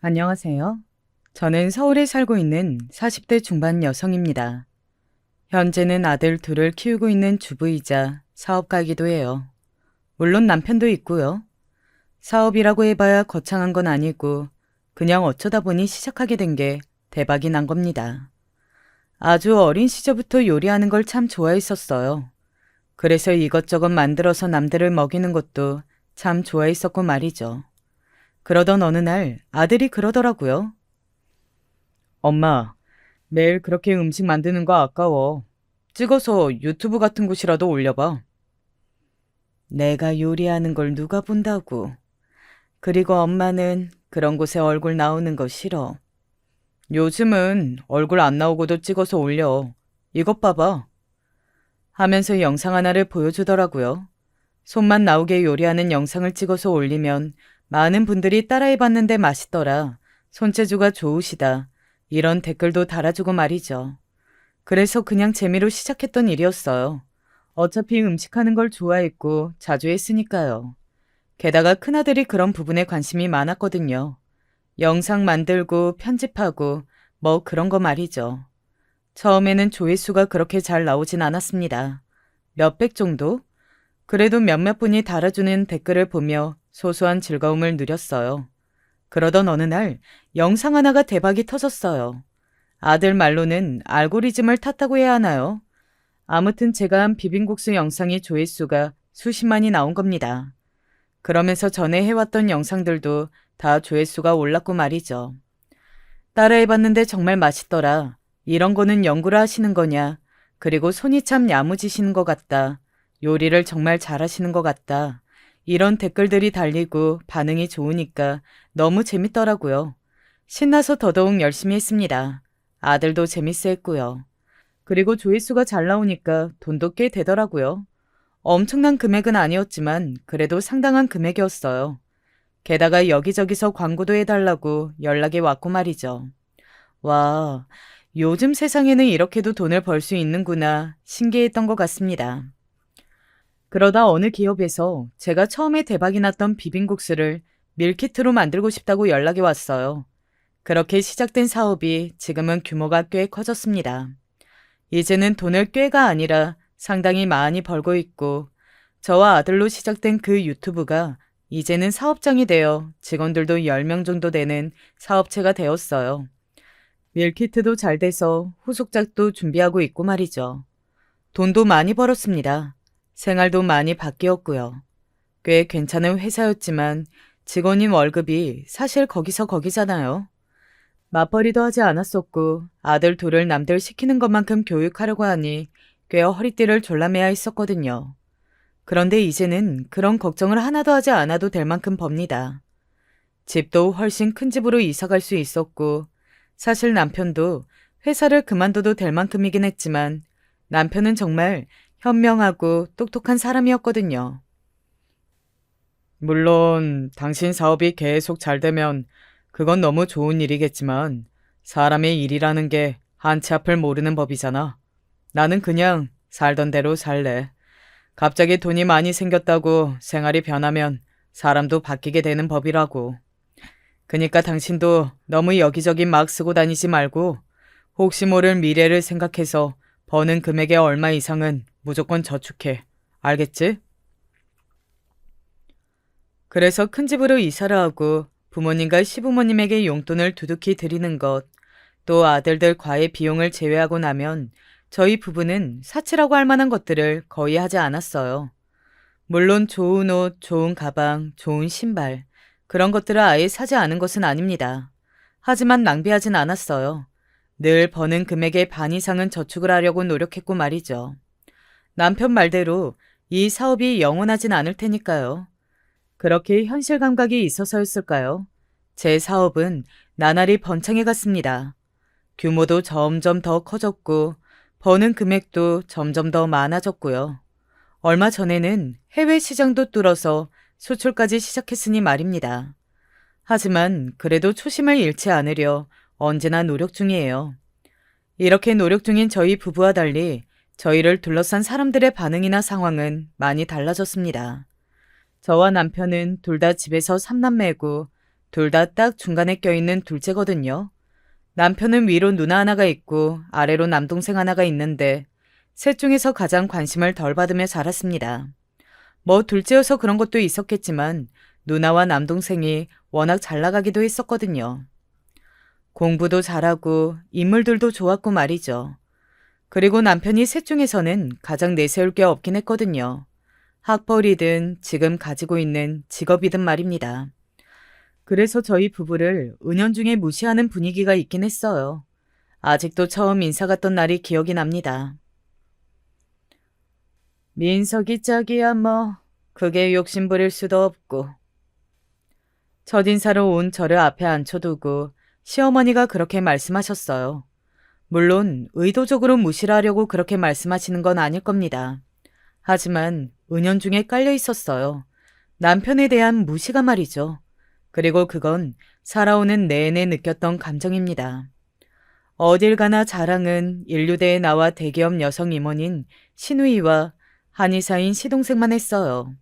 안녕하세요. 저는 서울에 살고 있는 40대 중반 여성입니다. 현재는 아들 둘을 키우고 있는 주부이자 사업가이기도 해요. 물론 남편도 있고요. 사업이라고 해봐야 거창한 건 아니고 그냥 어쩌다 보니 시작하게 된 게 대박이 난 겁니다. 아주 어린 시절부터 요리하는 걸 참 좋아했었어요. 그래서 이것저것 만들어서 남들을 먹이는 것도 참 좋아했었고 말이죠. 그러던 어느 날 아들이 그러더라고요. 엄마, 매일 그렇게 음식 만드는 거 아까워. 찍어서 유튜브 같은 곳이라도 올려봐. 내가 요리하는 걸 누가 본다고. 그리고 엄마는 그런 곳에 얼굴 나오는 거 싫어. 요즘은 얼굴 안 나오고도 찍어서 올려. 이것 봐봐. 하면서 영상 하나를 보여주더라고요. 손만 나오게 요리하는 영상을 찍어서 올리면 많은 분들이 따라해봤는데 맛있더라. 손재주가 좋으시다. 이런 댓글도 달아주고 말이죠. 그래서 그냥 재미로 시작했던 일이었어요. 어차피 음식하는 걸 좋아했고 자주 했으니까요. 게다가 큰아들이 그런 부분에 관심이 많았거든요. 영상 만들고 편집하고 뭐 그런 거 말이죠. 처음에는 조회수가 그렇게 잘 나오진 않았습니다. 몇백 정도? 그래도 몇몇 분이 달아주는 댓글을 보며 소소한 즐거움을 누렸어요. 그러던 어느 날 영상 하나가 대박이 터졌어요. 아들 말로는 알고리즘을 탔다고 해야 하나요? 아무튼 제가 한 비빔국수 영상의 조회수가 수십만이 나온 겁니다. 그러면서 전에 해왔던 영상들도 다 조회수가 올랐고 말이죠. 따라해봤는데 정말 맛있더라. 이런 거는 연구를 하시는 거냐? 그리고 손이 참 야무지시는 것 같다. 요리를 정말 잘하시는 것 같다. 이런 댓글들이 달리고 반응이 좋으니까 너무 재밌더라고요. 신나서 더더욱 열심히 했습니다. 아들도 재밌어 했고요. 그리고 조회수가 잘 나오니까 돈도 꽤 되더라고요. 엄청난 금액은 아니었지만 그래도 상당한 금액이었어요. 게다가 여기저기서 광고도 해달라고 연락이 왔고 말이죠. 와, 요즘 세상에는 이렇게도 돈을 벌 수 있는구나 신기했던 것 같습니다. 그러다 어느 기업에서 제가 처음에 대박이 났던 비빔국수를 밀키트로 만들고 싶다고 연락이 왔어요. 그렇게 시작된 사업이 지금은 규모가 꽤 커졌습니다. 이제는 돈을 꽤가 아니라 상당히 많이 벌고 있고 저와 아들로 시작된 그 유튜브가 이제는 사업장이 되어 직원들도 10명 정도 되는 사업체가 되었어요. 밀키트도 잘 돼서 후속작도 준비하고 있고 말이죠. 돈도 많이 벌었습니다. 생활도 많이 바뀌었고요. 꽤 괜찮은 회사였지만 직원인 월급이 사실 거기서 거기잖아요. 맞벌이도 하지 않았었고 아들 둘을 남들 시키는 것만큼 교육하려고 하니 꽤 허리띠를 졸라매야 했었거든요. 그런데 이제는 그런 걱정을 하나도 하지 않아도 될 만큼 법니다. 집도 훨씬 큰 집으로 이사 갈 수 있었고 사실 남편도 회사를 그만둬도 될 만큼이긴 했지만 남편은 정말 현명하고 똑똑한 사람이었거든요. 물론 당신 사업이 계속 잘 되면 그건 너무 좋은 일이겠지만 사람의 일이라는 게 한치 앞을 모르는 법이잖아. 나는 그냥 살던 대로 살래. 갑자기 돈이 많이 생겼다고 생활이 변하면 사람도 바뀌게 되는 법이라고. 그니까 당신도 너무 여기저기 막 쓰고 다니지 말고 혹시 모를 미래를 생각해서 버는 금액의 얼마 이상은 무조건 저축해. 알겠지? 그래서 큰 집으로 이사를 하고 부모님과 시부모님에게 용돈을 두둑히 드리는 것, 또 아들들 과외 비용을 제외하고 나면 저희 부부는 사치라고 할 만한 것들을 거의 하지 않았어요. 물론 좋은 옷, 좋은 가방, 좋은 신발, 그런 것들을 아예 사지 않은 것은 아닙니다. 하지만 낭비하진 않았어요. 늘 버는 금액의 반 이상은 저축을 하려고 노력했고 말이죠. 남편 말대로 이 사업이 영원하진 않을 테니까요. 그렇게 현실 감각이 있어서였을까요? 제 사업은 나날이 번창해 갔습니다. 규모도 점점 더 커졌고 버는 금액도 점점 더 많아졌고요. 얼마 전에는 해외 시장도 뚫어서 수출까지 시작했으니 말입니다. 하지만 그래도 초심을 잃지 않으려 언제나 노력 중이에요. 이렇게 노력 중인 저희 부부와 달리 저희를 둘러싼 사람들의 반응이나 상황은 많이 달라졌습니다. 저와 남편은 둘 다 집에서 삼남매고 둘 다 딱 중간에 껴있는 둘째거든요. 남편은 위로 누나 하나가 있고 아래로 남동생 하나가 있는데 셋 중에서 가장 관심을 덜 받으며 자랐습니다. 뭐 둘째여서 그런 것도 있었겠지만 누나와 남동생이 워낙 잘 나가기도 했었거든요. 공부도 잘하고 인물들도 좋았고 말이죠. 그리고 남편이 셋 중에서는 가장 내세울 게 없긴 했거든요. 학벌이든 지금 가지고 있는 직업이든 말입니다. 그래서 저희 부부를 은연중에 무시하는 분위기가 있긴 했어요. 아직도 처음 인사 갔던 날이 기억이 납니다. 민석이 짝이야 뭐 그게 욕심 부릴 수도 없고. 첫인사로 온 저를 앞에 앉혀두고 시어머니가 그렇게 말씀하셨어요. 물론 의도적으로 무시를 하려고 그렇게 말씀하시는 건 아닐 겁니다. 하지만 은연중에 깔려 있었어요. 남편에 대한 무시가 말이죠. 그리고 그건 살아오는 내내 느꼈던 감정입니다. 어딜 가나 자랑은 인류대에 나와 대기업 여성 임원인 신우이와 한의사인 시동생만 했어요.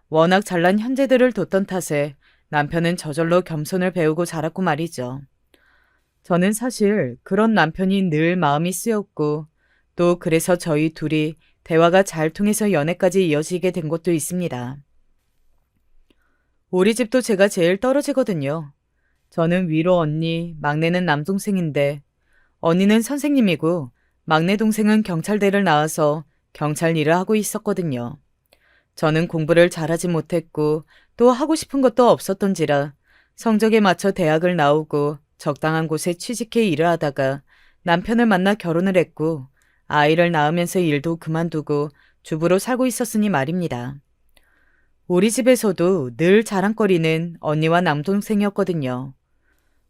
워낙 잘난 현재들을 뒀던 탓에 남편은 저절로 겸손을 배우고 자랐고 말이죠. 저는 사실 그런 남편이 늘 마음이 쓰였고 또 그래서 저희 둘이 대화가 잘 통해서 연애까지 이어지게 된 것도 있습니다. 우리 집도 제가 제일 떨어지거든요. 저는 위로 언니, 막내는 남동생인데 언니는 선생님이고 막내 동생은 경찰대를 나와서 경찰 일을 하고 있었거든요. 저는 공부를 잘하지 못했고 또 하고 싶은 것도 없었던지라 성적에 맞춰 대학을 나오고 적당한 곳에 취직해 일을 하다가 남편을 만나 결혼을 했고 아이를 낳으면서 일도 그만두고 주부로 살고 있었으니 말입니다. 우리 집에서도 늘 자랑거리는 언니와 남동생이었거든요.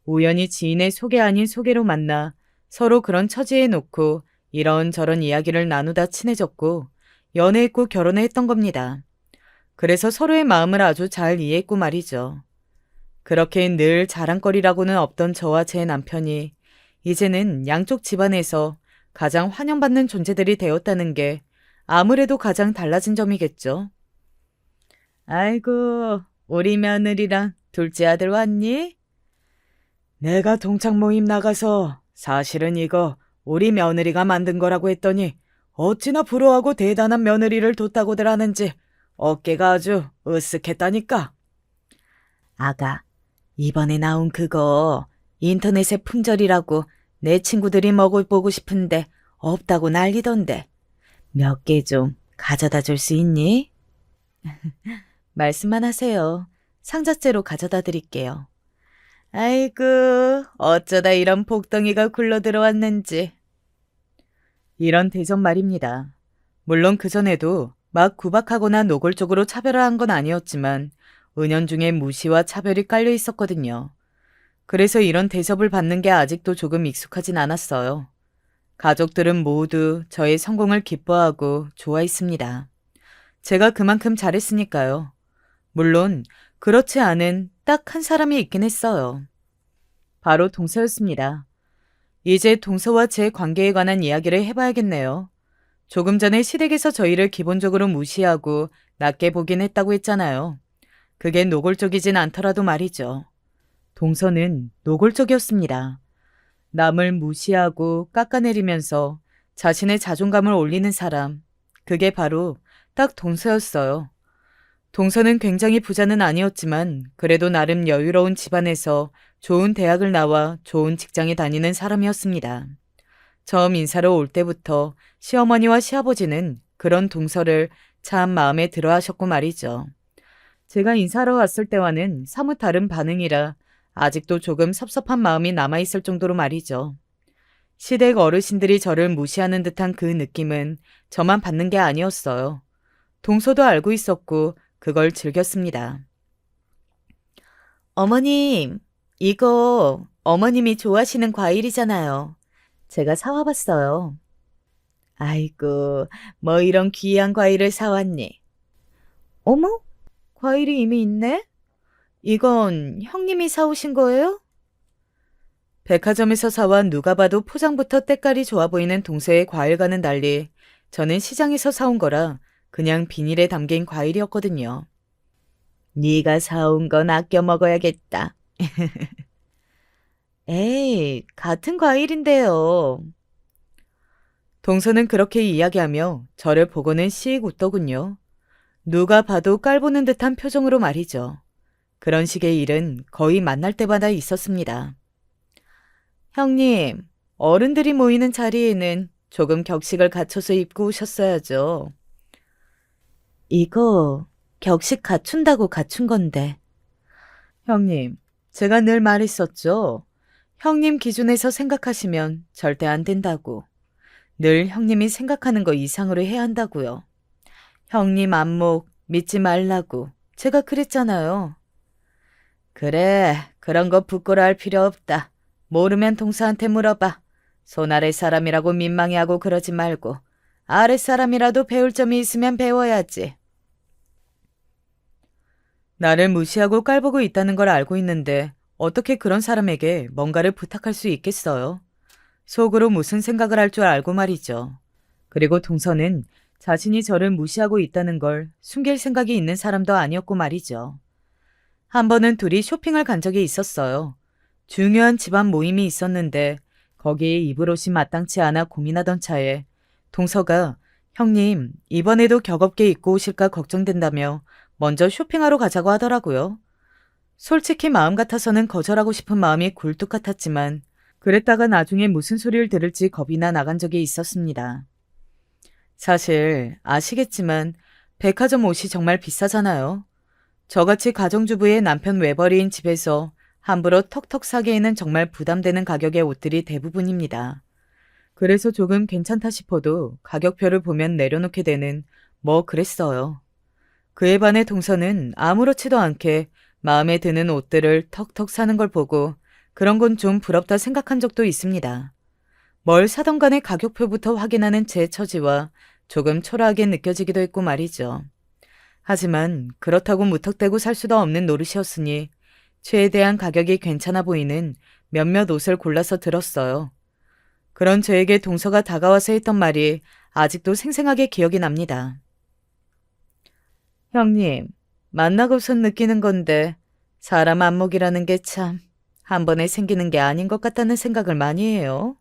우연히 지인의 소개 아닌 소개로 만나 서로 그런 처지에 놓고 이런저런 이야기를 나누다 친해졌고 연애했고 결혼했던 겁니다. 그래서 서로의 마음을 아주 잘 이해했고 말이죠. 그렇게 늘 자랑거리라고는 없던 저와 제 남편이 이제는 양쪽 집안에서 가장 환영받는 존재들이 되었다는 게 아무래도 가장 달라진 점이겠죠. 아이고, 우리 며느리랑 둘째 아들 왔니? 내가 동창 모임 나가서 사실은 이거 우리 며느리가 만든 거라고 했더니 어찌나 부러워하고 대단한 며느리를 뒀다고들 하는지 어깨가 아주 으쓱했다니까. 아가, 이번에 나온 그거 인터넷에 품절이라고 내 친구들이 먹어보고 싶은데 없다고 난리던데 몇 개 좀 가져다 줄 수 있니? 말씀만 하세요. 상자째로 가져다 드릴게요. 아이고, 어쩌다 이런 복덩이가 굴러 들어왔는지. 이런 대접 말입니다. 물론 그전에도 막 구박하거나 노골적으로 차별화한 건 아니었지만 은연중에 무시와 차별이 깔려 있었거든요. 그래서 이런 대접을 받는 게 아직도 조금 익숙하진 않았어요. 가족들은 모두 저의 성공을 기뻐하고 좋아했습니다. 제가 그만큼 잘했으니까요. 물론 그렇지 않은 딱 한 사람이 있긴 했어요. 바로 동서였습니다. 이제 동서와 제 관계에 관한 이야기를 해봐야겠네요. 조금 전에 시댁에서 저희를 기본적으로 무시하고 낮게 보긴 했다고 했잖아요. 그게 노골적이진 않더라도 말이죠. 동서는 노골적이었습니다. 남을 무시하고 깎아내리면서 자신의 자존감을 올리는 사람, 그게 바로 딱 동서였어요. 동서는 굉장히 부자는 아니었지만 그래도 나름 여유로운 집안에서 좋은 대학을 나와 좋은 직장에 다니는 사람이었습니다. 처음 인사로 올 때부터 시어머니와 시아버지는 그런 동서를 참 마음에 들어 하셨고 말이죠. 제가 인사하러 왔을 때와는 사뭇 다른 반응이라 아직도 조금 섭섭한 마음이 남아있을 정도로 말이죠. 시댁 어르신들이 저를 무시하는 듯한 그 느낌은 저만 받는 게 아니었어요. 동서도 알고 있었고 그걸 즐겼습니다. 어머님, 이거 어머님이 좋아하시는 과일이잖아요. 제가 사와봤어요. 아이고, 뭐 이런 귀한 과일을 사왔니? 어머? 과일이 이미 있네? 이건 형님이 사오신 거예요? 백화점에서 사와 누가 봐도 포장부터 때깔이 좋아 보이는 동서의 과일과는 달리 저는 시장에서 사온 거라 그냥 비닐에 담긴 과일이었거든요. 네가 사온 건 아껴 먹어야겠다. 에이, 같은 과일인데요. 동서는 그렇게 이야기하며 저를 보고는 씩 웃더군요. 누가 봐도 깔보는 듯한 표정으로 말이죠. 그런 식의 일은 거의 만날 때마다 있었습니다. 형님, 어른들이 모이는 자리에는 조금 격식을 갖춰서 입고 오셨어야죠. 이거 격식 갖춘다고 갖춘 건데. 형님, 제가 늘 말했었죠. 형님 기준에서 생각하시면 절대 안 된다고. 늘 형님이 생각하는 거 이상으로 해야 한다고요. 형님 안목 믿지 말라고 제가 그랬잖아요. 그래, 그런 거 부끄러워할 필요 없다. 모르면 동서한테 물어봐. 손 아래 사람이라고 민망해하고 그러지 말고 아래 사람이라도 배울 점이 있으면 배워야지. 나를 무시하고 깔보고 있다는 걸 알고 있는데 어떻게 그런 사람에게 뭔가를 부탁할 수 있겠어요? 속으로 무슨 생각을 할 줄 알고 말이죠. 그리고 동서는 자신이 저를 무시하고 있다는 걸 숨길 생각이 있는 사람도 아니었고 말이죠. 한 번은 둘이 쇼핑을 간 적이 있었어요. 중요한 집안 모임이 있었는데 거기에 입을 옷이 마땅치 않아 고민하던 차에 동서가 형님, 이번에도 격없게 입고 오실까 걱정된다며 먼저 쇼핑하러 가자고 하더라고요. 솔직히 마음 같아서는 거절하고 싶은 마음이 굴뚝 같았지만 그랬다가 나중에 무슨 소리를 들을지 겁이 나 나간 적이 있었습니다. 사실 아시겠지만 백화점 옷이 정말 비싸잖아요. 저같이 가정주부의 남편 외벌이인 집에서 함부로 턱턱 사기에는 정말 부담되는 가격의 옷들이 대부분입니다. 그래서 조금 괜찮다 싶어도 가격표를 보면 내려놓게 되는 뭐 그랬어요. 그에 반해 동서는 아무렇지도 않게 마음에 드는 옷들을 턱턱 사는 걸 보고 그런 건 좀 부럽다 생각한 적도 있습니다. 뭘 사던 간에 가격표부터 확인하는 제 처지와 조금 초라하게 느껴지기도 했고 말이죠. 하지만 그렇다고 무턱대고 살 수도 없는 노릇이었으니 최대한 가격이 괜찮아 보이는 몇몇 옷을 골라서 들었어요. 그런 저에게 동서가 다가와서 했던 말이 아직도 생생하게 기억이 납니다. 형님, 만나고선 느끼는 건데 사람 안목이라는 게 참 한 번에 생기는 게 아닌 것 같다는 생각을 많이 해요.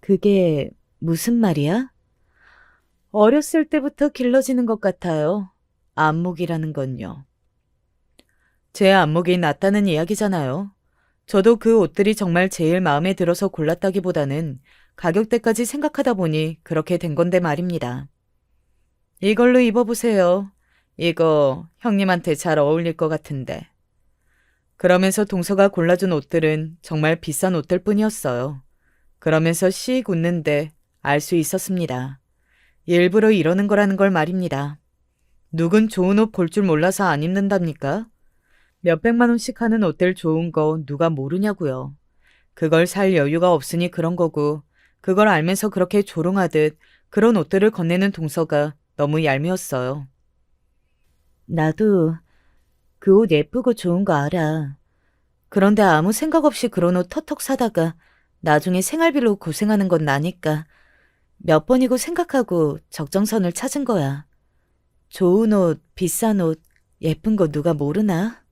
그게 무슨 말이야? 어렸을 때부터 길러지는 것 같아요. 안목이라는 건요. 제 안목이 낮다는 이야기잖아요. 저도 그 옷들이 정말 제일 마음에 들어서 골랐다기보다는 가격대까지 생각하다 보니 그렇게 된 건데 말입니다. 이걸로 입어보세요. 이거 형님한테 잘 어울릴 것 같은데. 그러면서 동서가 골라준 옷들은 정말 비싼 옷들 뿐이었어요. 그러면서 씩 웃는데 알 수 있었습니다. 일부러 이러는 거라는 걸 말입니다. 누군 좋은 옷 볼 줄 몰라서 안 입는답니까? 몇백만 원씩 하는 옷들 좋은 거 누가 모르냐고요. 그걸 살 여유가 없으니 그런 거고 그걸 알면서 그렇게 조롱하듯 그런 옷들을 건네는 동서가 너무 얄미웠어요. 나도 그 옷 예쁘고 좋은 거 알아. 그런데 아무 생각 없이 그런 옷 턱턱 사다가 나중에 생활비로 고생하는 건 나니까 몇 번이고 생각하고 적정선을 찾은 거야. 좋은 옷, 비싼 옷, 예쁜 거 누가 모르나?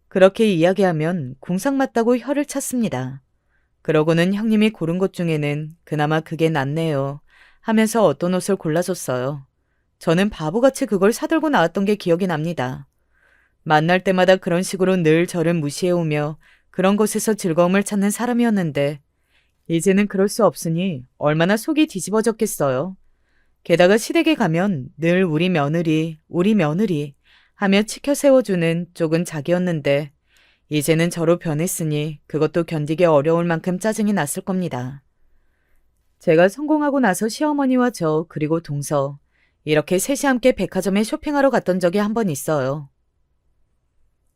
그렇게 이야기하면 궁상 맞다고 혀를 찼습니다. 그러고는 형님이 고른 것 중에는 그나마 그게 낫네요 하면서 어떤 옷을 골라줬어요. 저는 바보같이 그걸 사들고 나왔던 게 기억이 납니다. 만날 때마다 그런 식으로 늘 저를 무시해오며 그런 곳에서 즐거움을 찾는 사람이었는데 이제는 그럴 수 없으니 얼마나 속이 뒤집어졌겠어요. 게다가 시댁에 가면 늘 우리 며느리 하며 치켜 세워주는 쪽은 자기였는데 이제는 저로 변했으니 그것도 견디기 어려울 만큼 짜증이 났을 겁니다. 제가 성공하고 나서 시어머니와 저 그리고 동서 이렇게 셋이 함께 백화점에 쇼핑하러 갔던 적이 한 번 있어요.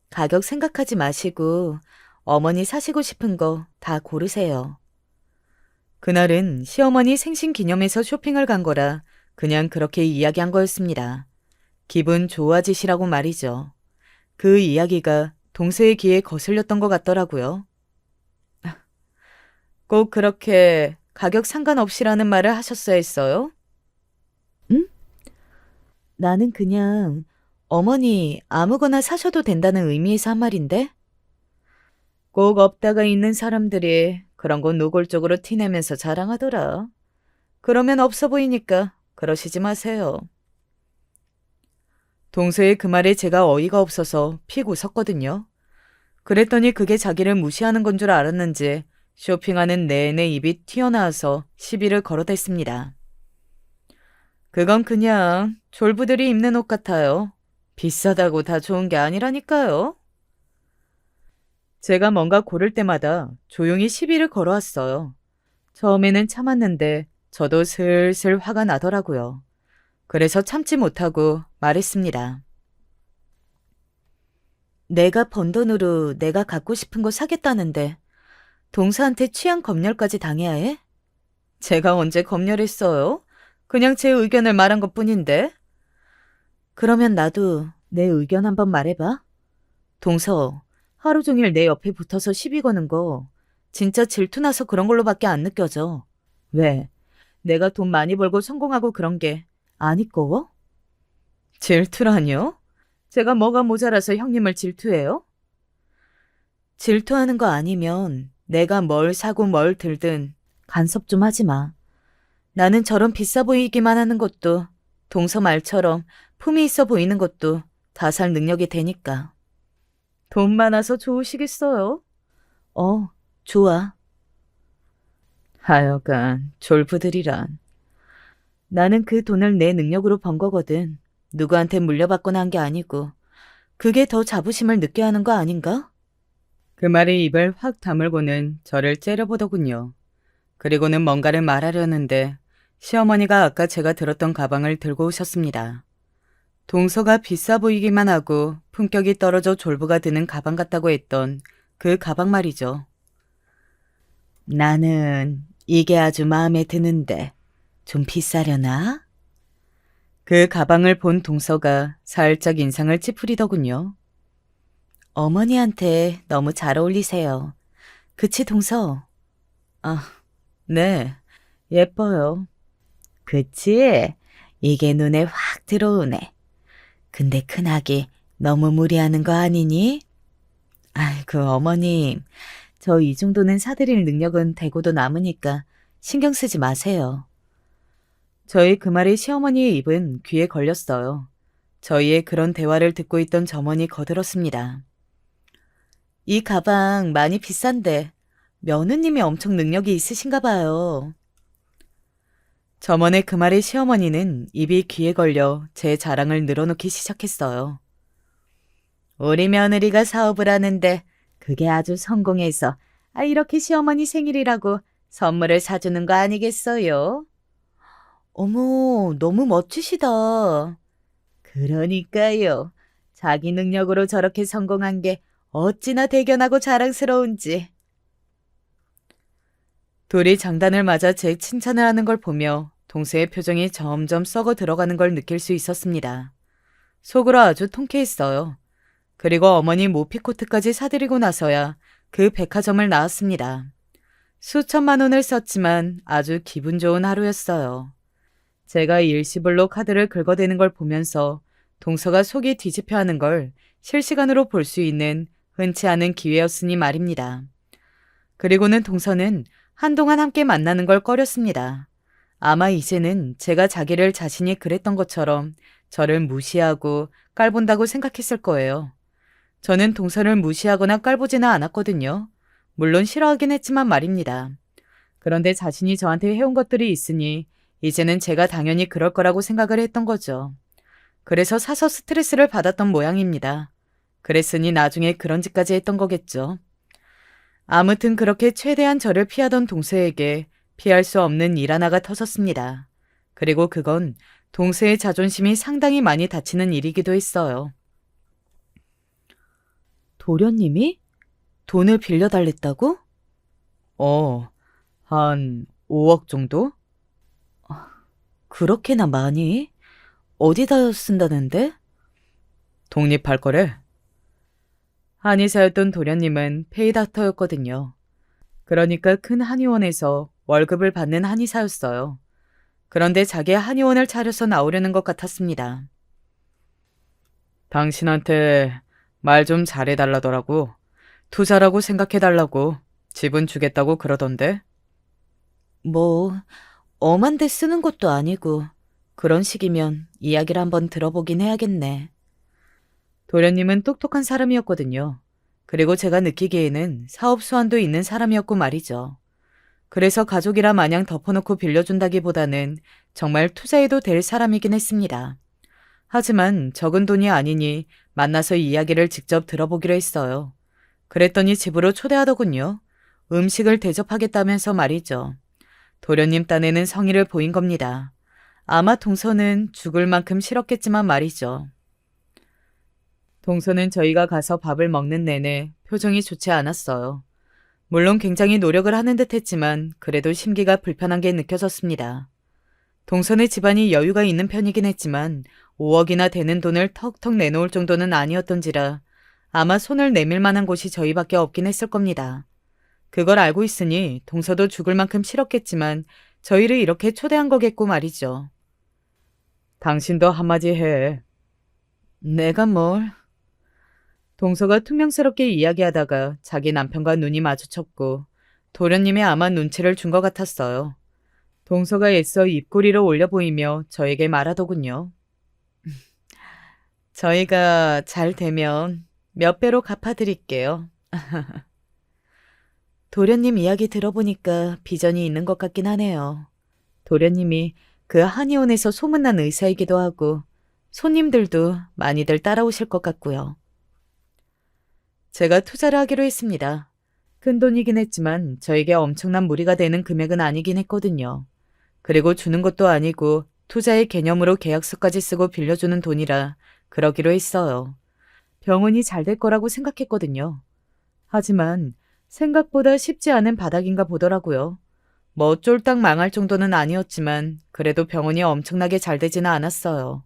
가격 생각하지 마시고 어머니 사시고 싶은 거 다 고르세요. 그날은 시어머니 생신 기념해서 쇼핑을 간 거라 그냥 그렇게 이야기한 거였습니다. 기분 좋아지시라고 말이죠. 그 이야기가 동서의 귀에 거슬렸던 것 같더라고요. 꼭 그렇게 가격 상관없이라는 말을 하셨어야 했어요? 응? 나는 그냥 어머니, 아무거나 사셔도 된다는 의미에서 한 말인데? 꼭 없다가 있는 사람들이 그런 거 노골적으로 티내면서 자랑하더라. 그러면 없어 보이니까 그러시지 마세요. 동서의 그 말에 제가 어이가 없어서 픽 웃었거든요. 그랬더니 그게 자기를 무시하는 건 줄 알았는지 쇼핑하는 내내 입이 튀어나와서 시비를 걸어댔습니다. 그건 그냥 졸부들이 입는 옷 같아요. 비싸다고 다 좋은 게 아니라니까요. 제가 뭔가 고를 때마다 조용히 시비를 걸어왔어요. 처음에는 참았는데 저도 슬슬 화가 나더라고요. 그래서 참지 못하고 말했습니다. 내가 번 돈으로 내가 갖고 싶은 거 사겠다는데 동서한테 취향 검열까지 당해야 해? 제가 언제 검열했어요? 그냥 제 의견을 말한 것뿐인데. 그러면 나도 내 의견 한번 말해봐. 동서, 하루 종일 내 옆에 붙어서 시비 거는 거 진짜 질투나서 그런 걸로밖에 안 느껴져. 왜? 내가 돈 많이 벌고 성공하고 그런 게 안 이꺼워? 질투라뇨? 제가 뭐가 모자라서 형님을 질투해요? 질투하는 거 아니면 내가 뭘 사고 뭘 들든 간섭 좀 하지 마. 나는 저런 비싸 보이기만 하는 것도 동서 말처럼 품이 있어 보이는 것도 다 살 능력이 되니까. 돈 많아서 좋으시겠어요? 좋아. 하여간 졸부들이란. 나는 그 돈을 내 능력으로 번 거거든. 누구한테 물려받거나 한 게 아니고. 그게 더 자부심을 느껴 하는 거 아닌가? 그 말에 입을 확 다물고는 저를 째려보더군요. 그리고는 뭔가를 말하려는데 시어머니가 아까 제가 들었던 가방을 들고 오셨습니다. 동서가 비싸 보이기만 하고 품격이 떨어져 졸부가 드는 가방 같다고 했던 그 가방 말이죠. 나는 이게 아주 마음에 드는데 좀 비싸려나? 그 가방을 본 동서가 살짝 인상을 찌푸리더군요. 어머니한테 너무 잘 어울리세요. 그치, 동서? 아, 네, 예뻐요. 그치? 이게 눈에 확 들어오네. 근데 큰아기 너무 무리하는 거 아니니? 아이고, 어머님. 저 이 정도는 사드릴 능력은 되고도 남으니까 신경 쓰지 마세요. 저희 그 말에 시어머니의 입은 귀에 걸렸어요. 저희의 그런 대화를 듣고 있던 점원이 거들었습니다. 이 가방 많이 비싼데 며느님이 엄청 능력이 있으신가 봐요. 점원의 그 말에 시어머니는 입이 귀에 걸려 제 자랑을 늘어놓기 시작했어요. 우리 며느리가 사업을 하는데 그게 아주 성공해서 이렇게 시어머니 생일이라고 선물을 사주는 거 아니겠어요? 어머, 너무 멋지시다. 그러니까요. 자기 능력으로 저렇게 성공한 게 어찌나 대견하고 자랑스러운지. 둘이 장단을 맞아 제 칭찬을 하는 걸 보며 동서의 표정이 점점 썩어 들어가는 걸 느낄 수 있었습니다. 속으로 아주 통쾌했어요. 그리고 어머니 모피코트까지 사드리고 나서야 그 백화점을 나왔습니다. 수천만 원을 썼지만 아주 기분 좋은 하루였어요. 제가 일시불로 카드를 긁어대는 걸 보면서 동서가 속이 뒤집혀 하는 걸 실시간으로 볼 수 있는 흔치 않은 기회였으니 말입니다. 그리고는 동서는 한동안 함께 만나는 걸 꺼렸습니다. 아마 이제는 제가 자기를 자신이 그랬던 것처럼 저를 무시하고 깔본다고 생각했을 거예요. 저는 동서를 무시하거나 깔보지는 않았거든요. 물론 싫어하긴 했지만 말입니다. 그런데 자신이 저한테 해온 것들이 있으니 이제는 제가 당연히 그럴 거라고 생각을 했던 거죠. 그래서 사서 스트레스를 받았던 모양입니다. 그랬으니 나중에 그런 짓까지 했던 거겠죠. 아무튼 그렇게 최대한 저를 피하던 동서에게 피할 수 없는 일 하나가 터졌습니다. 그리고 그건 동서의 자존심이 상당히 많이 다치는 일이기도 했어요. 도련님이? 돈을 빌려달랬다고? 한 5억 정도? 그렇게나 많이? 어디다 쓴다는데? 독립할 거래. 한의사였던 도련님은 페이닥터였거든요. 그러니까 큰 한의원에서 월급을 받는 한의사였어요. 그런데 자기 한의원을 차려서 나오려는 것 같았습니다. 당신한테 말 좀 잘해달라더라고. 투자라고 생각해달라고. 집은 주겠다고 그러던데. 뭐, 엄한 데 쓰는 것도 아니고, 그런 식이면 이야기를 한번 들어보긴 해야겠네. 도련님은 똑똑한 사람이었거든요. 그리고 제가 느끼기에는 사업 수완도 있는 사람이었고 말이죠. 그래서 가족이라 마냥 덮어놓고 빌려준다기보다는 정말 투자해도 될 사람이긴 했습니다. 하지만 적은 돈이 아니니 만나서 이야기를 직접 들어보기로 했어요. 그랬더니 집으로 초대하더군요. 음식을 대접하겠다면서 말이죠. 도련님 딴에는 성의를 보인 겁니다. 아마 동서는 죽을 만큼 싫었겠지만 말이죠. 동서는 저희가 가서 밥을 먹는 내내 표정이 좋지 않았어요. 물론 굉장히 노력을 하는 듯 했지만 그래도 심기가 불편한 게 느껴졌습니다. 동선의 집안이 여유가 있는 편이긴 했지만 5억이나 되는 돈을 턱턱 내놓을 정도는 아니었던지라 아마 손을 내밀 만한 곳이 저희밖에 없긴 했을 겁니다. 그걸 알고 있으니 동서도 죽을 만큼 싫었겠지만 저희를 이렇게 초대한 거겠고 말이죠. 당신도 한마디 해. 내가 뭘... 동서가 퉁명스럽게 이야기하다가 자기 남편과 눈이 마주쳤고 도련님이 아마 눈치를 준 것 같았어요. 동서가 애써 입꼬리를 올려 보이며 저에게 말하더군요. 저희가 잘 되면 몇 배로 갚아드릴게요. 도련님 이야기 들어보니까 비전이 있는 것 같긴 하네요. 도련님이 그 한의원에서 소문난 의사이기도 하고 손님들도 많이들 따라오실 것 같고요. 제가 투자를 하기로 했습니다. 큰 돈이긴 했지만 저에게 엄청난 무리가 되는 금액은 아니긴 했거든요. 그리고 주는 것도 아니고 투자의 개념으로 계약서까지 쓰고 빌려주는 돈이라 그러기로 했어요. 병원이 잘 될 거라고 생각했거든요. 하지만 생각보다 쉽지 않은 바닥인가 보더라고요. 뭐 쫄딱 망할 정도는 아니었지만 그래도 병원이 엄청나게 잘 되지는 않았어요.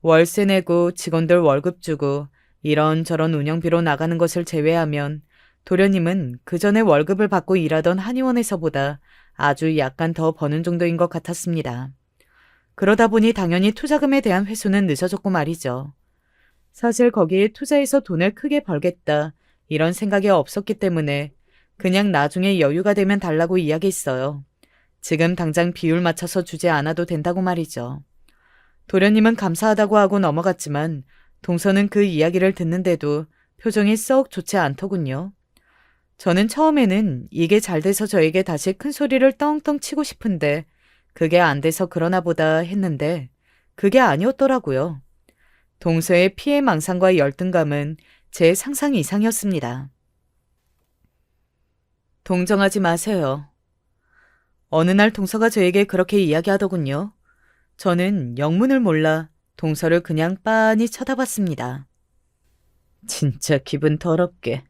월세 내고 직원들 월급 주고 이런저런 운영비로 나가는 것을 제외하면 도련님은 그 전에 월급을 받고 일하던 한의원에서보다 아주 약간 더 버는 정도인 것 같았습니다. 그러다 보니 당연히 투자금에 대한 회수는 늦어졌고 말이죠. 사실 거기에 투자해서 돈을 크게 벌겠다 이런 생각이 없었기 때문에 그냥 나중에 여유가 되면 달라고 이야기했어요. 지금 당장 비율 맞춰서 주지 않아도 된다고 말이죠. 도련님은 감사하다고 하고 넘어갔지만 동서는 그 이야기를 듣는데도 표정이 썩 좋지 않더군요. 저는 처음에는 이게 잘 돼서 저에게 다시 큰 소리를 떵떵 치고 싶은데 그게 안 돼서 그러나 보다 했는데 그게 아니었더라고요. 동서의 피해망상과 열등감은 제 상상 이상이었습니다. 동정하지 마세요. 어느 날 동서가 저에게 그렇게 이야기하더군요. 저는 영문을 몰라 동서를 그냥 빤히 쳐다봤습니다. 진짜 기분 더럽게.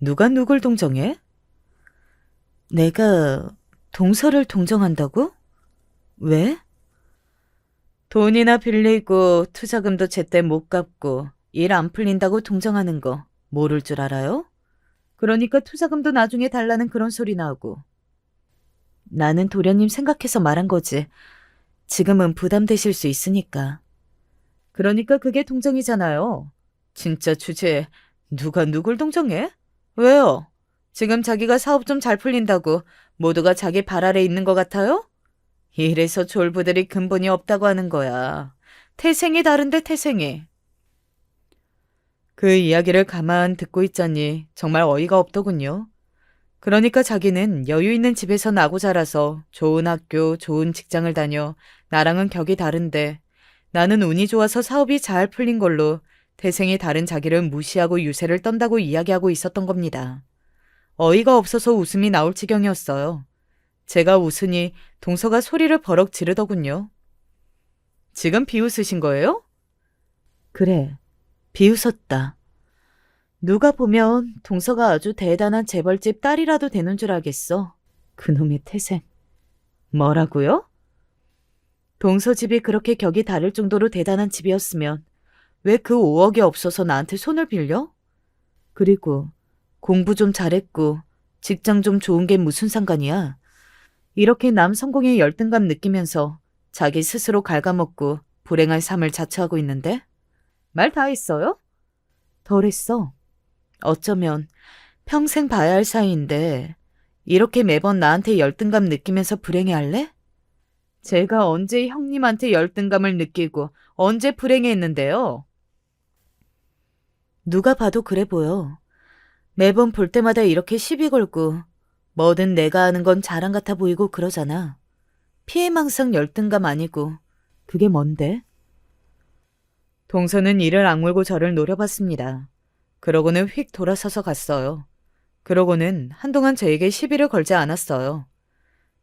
누가 누굴 동정해? 내가 동서를 동정한다고? 왜? 돈이나 빌리고 투자금도 제때 못 갚고 일 안 풀린다고 동정하는 거 모를 줄 알아요? 그러니까 투자금도 나중에 달라는 그런 소리나 하고. 나는 도련님 생각해서 말한 거지. 지금은 부담되실 수 있으니까. 그러니까 그게 동정이잖아요. 진짜 주제에 누가 누굴 동정해? 왜요? 지금 자기가 사업 좀 잘 풀린다고 모두가 자기 발 아래 있는 것 같아요? 이래서 졸부들이 근본이 없다고 하는 거야. 태생이 다른데 태생이. 그 이야기를 가만 듣고 있자니 정말 어이가 없더군요. 그러니까 자기는 여유 있는 집에서 나고 자라서 좋은 학교, 좋은 직장을 다녀 나랑은 격이 다른데 나는 운이 좋아서 사업이 잘 풀린 걸로 태생이 다른 자기를 무시하고 유세를 떤다고 이야기하고 있었던 겁니다. 어이가 없어서 웃음이 나올 지경이었어요. 제가 웃으니 동서가 소리를 버럭 지르더군요. 지금 비웃으신 거예요? 그래, 비웃었다. 누가 보면 동서가 아주 대단한 재벌집 딸이라도 되는 줄 알겠어. 그놈의 태생. 뭐라고요? 동서 집이 그렇게 격이 다를 정도로 대단한 집이었으면 왜 그 5억이 없어서 나한테 손을 빌려? 그리고 공부 좀 잘했고 직장 좀 좋은 게 무슨 상관이야? 이렇게 남 성공의 열등감 느끼면서 자기 스스로 갉아먹고 불행한 삶을 자처하고 있는데? 말 다 했어요? 덜했어. 어쩌면 평생 봐야 할 사이인데 이렇게 매번 나한테 열등감 느끼면서 불행해할래? 제가 언제 형님한테 열등감을 느끼고 언제 불행해했는데요? 누가 봐도 그래 보여. 매번 볼 때마다 이렇게 시비 걸고 뭐든 내가 하는 건 자랑 같아 보이고 그러잖아. 피해망상 열등감 아니고 그게 뭔데? 동서는 이를 악물고 저를 노려봤습니다. 그러고는 휙 돌아서서 갔어요. 그러고는 한동안 저에게 시비를 걸지 않았어요.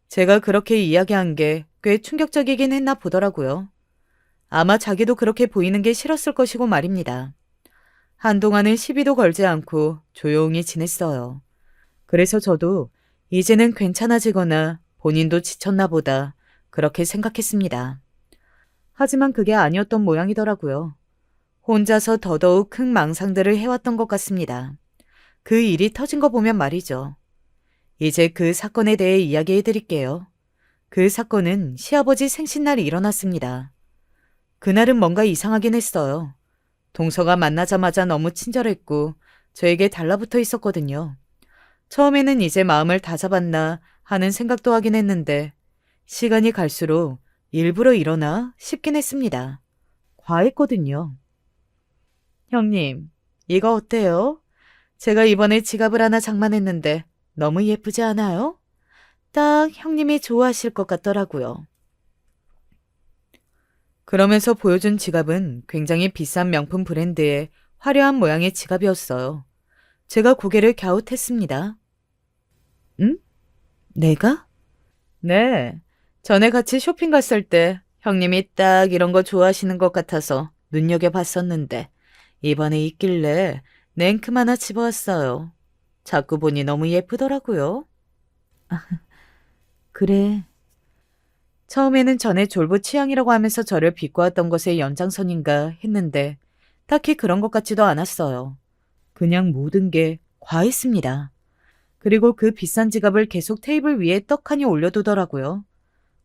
제가 그렇게 이야기한 게 꽤 충격적이긴 했나 보더라고요. 아마 자기도 그렇게 보이는 게 싫었을 것이고 말입니다. 한동안은 시비도 걸지 않고 조용히 지냈어요. 그래서 저도 이제는 괜찮아지거나 본인도 지쳤나 보다 그렇게 생각했습니다. 하지만 그게 아니었던 모양이더라고요. 혼자서 더더욱 큰 망상들을 해왔던 것 같습니다. 그 일이 터진 거 보면 말이죠. 이제 그 사건에 대해 이야기해 드릴게요. 그 사건은 시아버지 생신날이 일어났습니다. 그날은 뭔가 이상하긴 했어요. 동서가 만나자마자 너무 친절했고 저에게 달라붙어 있었거든요. 처음에는 이제 마음을 다잡았나 하는 생각도 하긴 했는데 시간이 갈수록 일부러 이러나 싶긴 했습니다. 과했거든요. 형님, 이거 어때요? 제가 이번에 지갑을 하나 장만했는데 너무 예쁘지 않아요? 딱 형님이 좋아하실 것 같더라고요. 그러면서 보여준 지갑은 굉장히 비싼 명품 브랜드의 화려한 모양의 지갑이었어요. 제가 고개를 갸웃했습니다. 응? 내가? 네. 전에 같이 쇼핑 갔을 때 형님이 딱 이런 거 좋아하시는 것 같아서 눈여겨봤었는데 이번에 있길래 냉큼 하나 집어왔어요. 자꾸 보니 너무 예쁘더라고요. 그래. 처음에는 전에 졸부 취향이라고 하면서 저를 비꼬았던 것의 연장선인가 했는데 딱히 그런 것 같지도 않았어요. 그냥 모든 게 과했습니다. 그리고 그 비싼 지갑을 계속 테이블 위에 떡하니 올려두더라고요.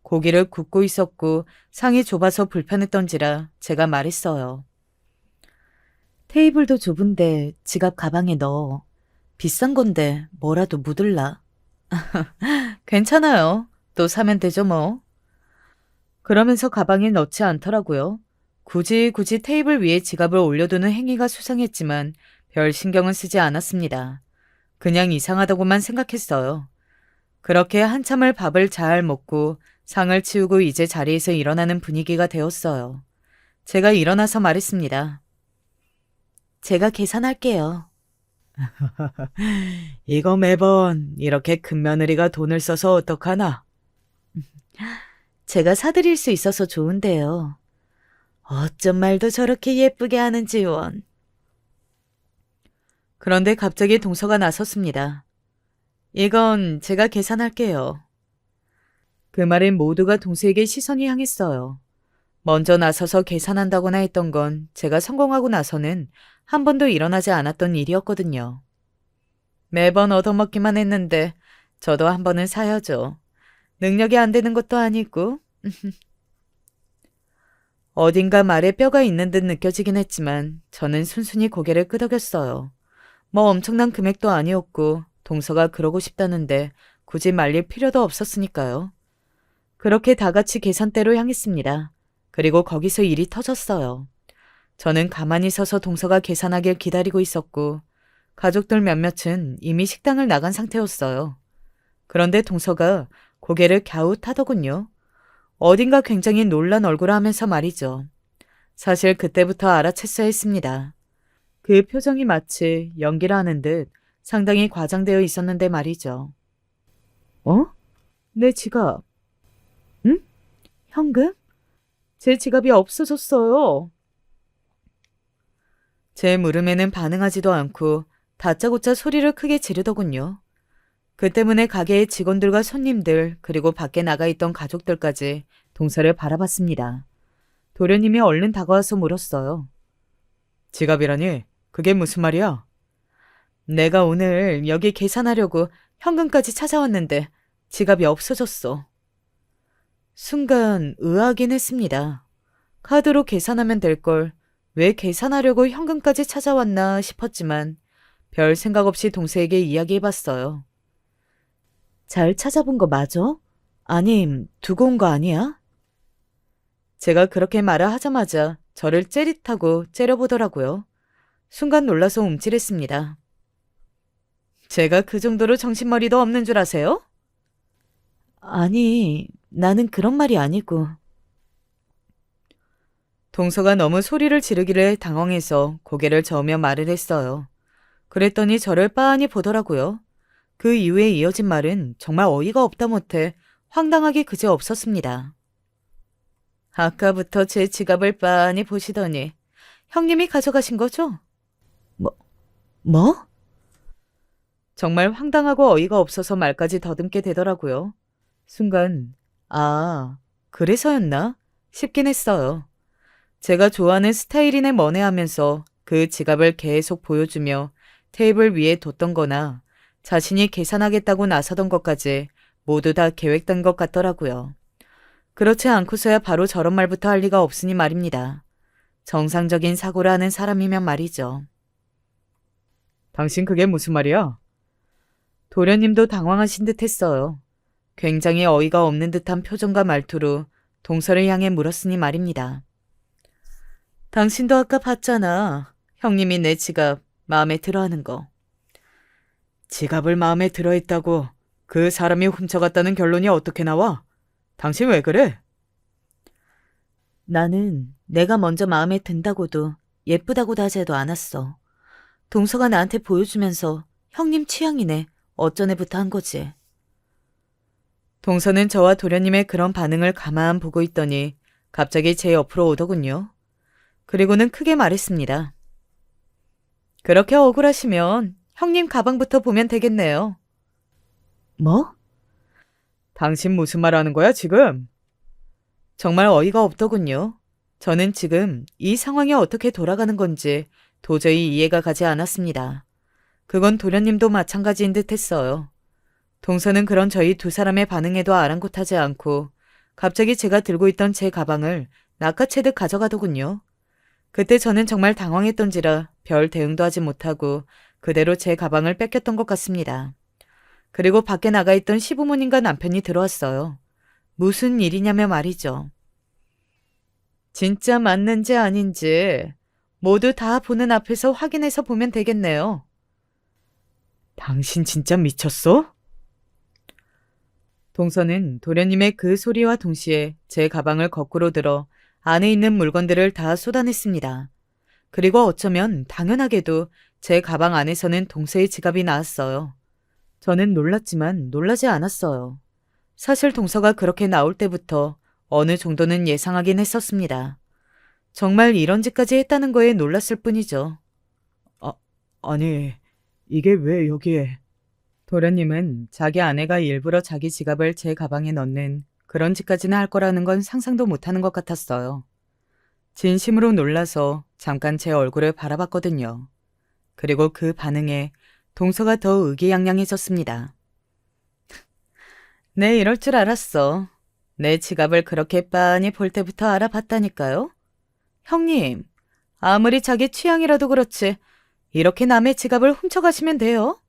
고기를 굽고 있었고 상이 좁아서 불편했던지라 제가 말했어요. 테이블도 좁은데 지갑 가방에 넣어. 비싼 건데 뭐라도 묻을라. 괜찮아요. 또 사면 되죠 뭐. 그러면서 가방에 넣지 않더라고요. 굳이 테이블 위에 지갑을 올려두는 행위가 수상했지만 별 신경은 쓰지 않았습니다. 그냥 이상하다고만 생각했어요. 그렇게 한참을 밥을 잘 먹고 상을 치우고 이제 자리에서 일어나는 분위기가 되었어요. 제가 일어나서 말했습니다. 제가 계산할게요. 이거 매번 이렇게 큰 며느리가 돈을 써서 어떡하나? 제가 사드릴 수 있어서 좋은데요. 어쩜 말도 저렇게 예쁘게 하는지 원. 그런데 갑자기 동서가 나섰습니다. 이건 제가 계산할게요. 그 말엔 모두가 동서에게 시선이 향했어요. 먼저 나서서 계산한다거나 했던 건 제가 성공하고 나서는 한 번도 일어나지 않았던 일이었거든요. 매번 얻어먹기만 했는데 저도 한 번은 사야죠. 능력이 안 되는 것도 아니고. 어딘가 말에 뼈가 있는 듯 느껴지긴 했지만 저는 순순히 고개를 끄덕였어요. 뭐 엄청난 금액도 아니었고 동서가 그러고 싶다는데 굳이 말릴 필요도 없었으니까요. 그렇게 다 같이 계산대로 향했습니다. 그리고 거기서 일이 터졌어요. 저는 가만히 서서 동서가 계산하길 기다리고 있었고 가족들 몇몇은 이미 식당을 나간 상태였어요. 그런데 동서가 고개를 갸웃하더군요. 어딘가 굉장히 놀란 얼굴을 하면서 말이죠. 사실 그때부터 알아챘어야 했습니다. 그 표정이 마치 연기를 하는 듯 상당히 과장되어 있었는데 말이죠. 어? 내 지갑. 응? 현금? 제 지갑이 없어졌어요. 제 물음에는 반응하지도 않고 다짜고짜 소리를 크게 지르더군요. 그 때문에 가게의 직원들과 손님들 그리고 밖에 나가 있던 가족들까지 동서를 바라봤습니다. 도련님이 얼른 다가와서 물었어요. 지갑이라니? 그게 무슨 말이야? 내가 오늘 여기 계산하려고 현금까지 찾아왔는데 지갑이 없어졌어. 순간 의아하긴 했습니다. 카드로 계산하면 될 걸 왜 계산하려고 현금까지 찾아왔나 싶었지만 별 생각 없이 동서에게 이야기해봤어요. 잘 찾아본 거 맞아? 아님 두고 온 거 아니야? 제가 그렇게 말을 하자마자 저를 째릿하고 째려보더라고요. 순간 놀라서 움찔했습니다. 제가 그 정도로 정신머리도 없는 줄 아세요? 아니, 나는 그런 말이 아니고. 동서가 너무 소리를 지르기를 당황해서 고개를 저으며 말을 했어요. 그랬더니 저를 빤히 보더라고요. 그 이후에 이어진 말은 정말 어이가 없다 못해 황당하게 그저 없었습니다. 아까부터 제 지갑을 빤히 보시더니 형님이 가져가신 거죠? 뭐? 정말 황당하고 어이가 없어서 말까지 더듬게 되더라고요. 순간, 아, 그래서였나? 싶긴 했어요. 제가 좋아하는 스타일이네 뭐네 하면서 그 지갑을 계속 보여주며 테이블 위에 뒀던 거나 자신이 계산하겠다고 나서던 것까지 모두 다 계획된 것 같더라고요. 그렇지 않고서야 바로 저런 말부터 할 리가 없으니 말입니다. 정상적인 사고를 하는 사람이면 말이죠. 당신 그게 무슨 말이야? 도련님도 당황하신 듯 했어요. 굉장히 어이가 없는 듯한 표정과 말투로 동서를 향해 물었으니 말입니다. 당신도 아까 봤잖아. 형님이 내 지갑 마음에 들어하는 거. 지갑을 마음에 들어했다고 그 사람이 훔쳐갔다는 결론이 어떻게 나와? 당신 왜 그래? 나는 내가 먼저 마음에 든다고도 예쁘다고도 하지도 않았어. 동서가 나한테 보여주면서 형님 취향이네 어쩌네부터 한 거지. 동서는 저와 도련님의 그런 반응을 가만 보고 있더니 갑자기 제 옆으로 오더군요. 그리고는 크게 말했습니다. 그렇게 억울하시면 형님 가방부터 보면 되겠네요. 뭐? 당신 무슨 말 하는 거야 지금? 정말 어이가 없더군요. 저는 지금 이 상황이 어떻게 돌아가는 건지 도저히 이해가 가지 않았습니다. 그건 도련님도 마찬가지인 듯 했어요. 동서는 그런 저희 두 사람의 반응에도 아랑곳하지 않고 갑자기 제가 들고 있던 제 가방을 낚아채듯 가져가더군요. 그때 저는 정말 당황했던지라 별 대응도 하지 못하고 그대로 제 가방을 뺏겼던 것 같습니다. 그리고 밖에 나가 있던 시부모님과 남편이 들어왔어요. 무슨 일이냐며 말이죠. 진짜 맞는지 아닌지 모두 다 보는 앞에서 확인해서 보면 되겠네요. 당신 진짜 미쳤어? 동서는 도련님의 그 소리와 동시에 제 가방을 거꾸로 들어 안에 있는 물건들을 다 쏟아냈습니다. 그리고 어쩌면 당연하게도 제 가방 안에서는 동서의 지갑이 나왔어요. 저는 놀랐지만 놀라지 않았어요. 사실 동서가 그렇게 나올 때부터 어느 정도는 예상하긴 했었습니다. 정말 이런 짓까지 했다는 거에 놀랐을 뿐이죠. 아니, 이게 왜 여기에? 도련님은 자기 아내가 일부러 자기 지갑을 제 가방에 넣는 그런 짓까지는 할 거라는 건 상상도 못하는 것 같았어요. 진심으로 놀라서 잠깐 제 얼굴을 바라봤거든요. 그리고 그 반응에 동서가 더 의기양양해졌습니다. 네, 이럴 줄 알았어. 내 지갑을 그렇게 빤히 볼 때부터 알아봤다니까요. 형님, 아무리 자기 취향이라도 그렇지 이렇게 남의 지갑을 훔쳐가시면 돼요?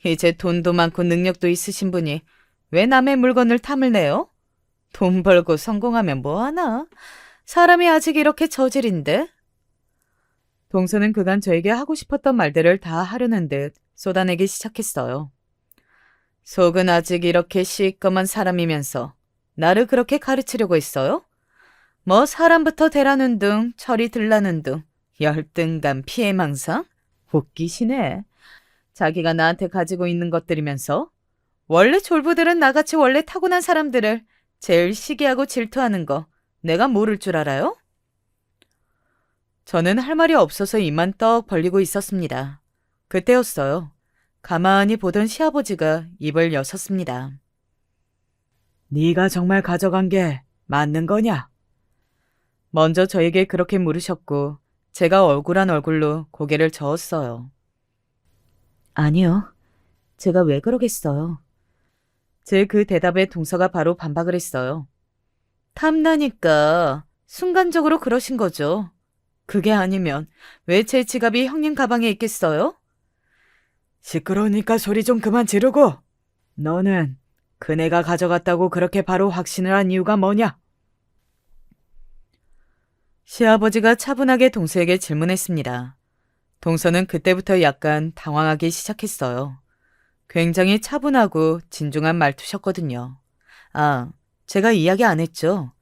이제 돈도 많고 능력도 있으신 분이 왜 남의 물건을 탐을 내요? 돈 벌고 성공하면 뭐하나? 사람이 아직 이렇게 저질인데? 동서는 그간 저에게 하고 싶었던 말들을 다 하려는 듯 쏟아내기 시작했어요. 속은 아직 이렇게 시꺼먼 사람이면서 나를 그렇게 가르치려고 했어요? 뭐 사람부터 대라는 둥, 철이 들라는 둥, 열등감, 피해망상? 웃기시네. 자기가 나한테 가지고 있는 것들이면서 원래 졸부들은 나같이 원래 타고난 사람들을 제일 시기하고 질투하는 거 내가 모를 줄 알아요? 저는 할 말이 없어서 입만 떡 벌리고 있었습니다. 그때였어요. 가만히 보던 시아버지가 입을 여섰습니다. 네가 정말 가져간 게 맞는 거냐? 먼저 저에게 그렇게 물으셨고 제가 억울한 얼굴로 고개를 저었어요. 아니요. 제가 왜 그러겠어요. 제 그 대답에 동서가 바로 반박을 했어요. 탐나니까 순간적으로 그러신 거죠. 그게 아니면 왜 제 지갑이 형님 가방에 있겠어요? 시끄러우니까 소리 좀 그만 지르고. 너는 그네가 가져갔다고 그렇게 바로 확신을 한 이유가 뭐냐? 시아버지가 차분하게 동서에게 질문했습니다. 동서는 그때부터 약간 당황하기 시작했어요. 굉장히 차분하고 진중한 말투셨거든요. 아, 제가 이야기 안 했죠?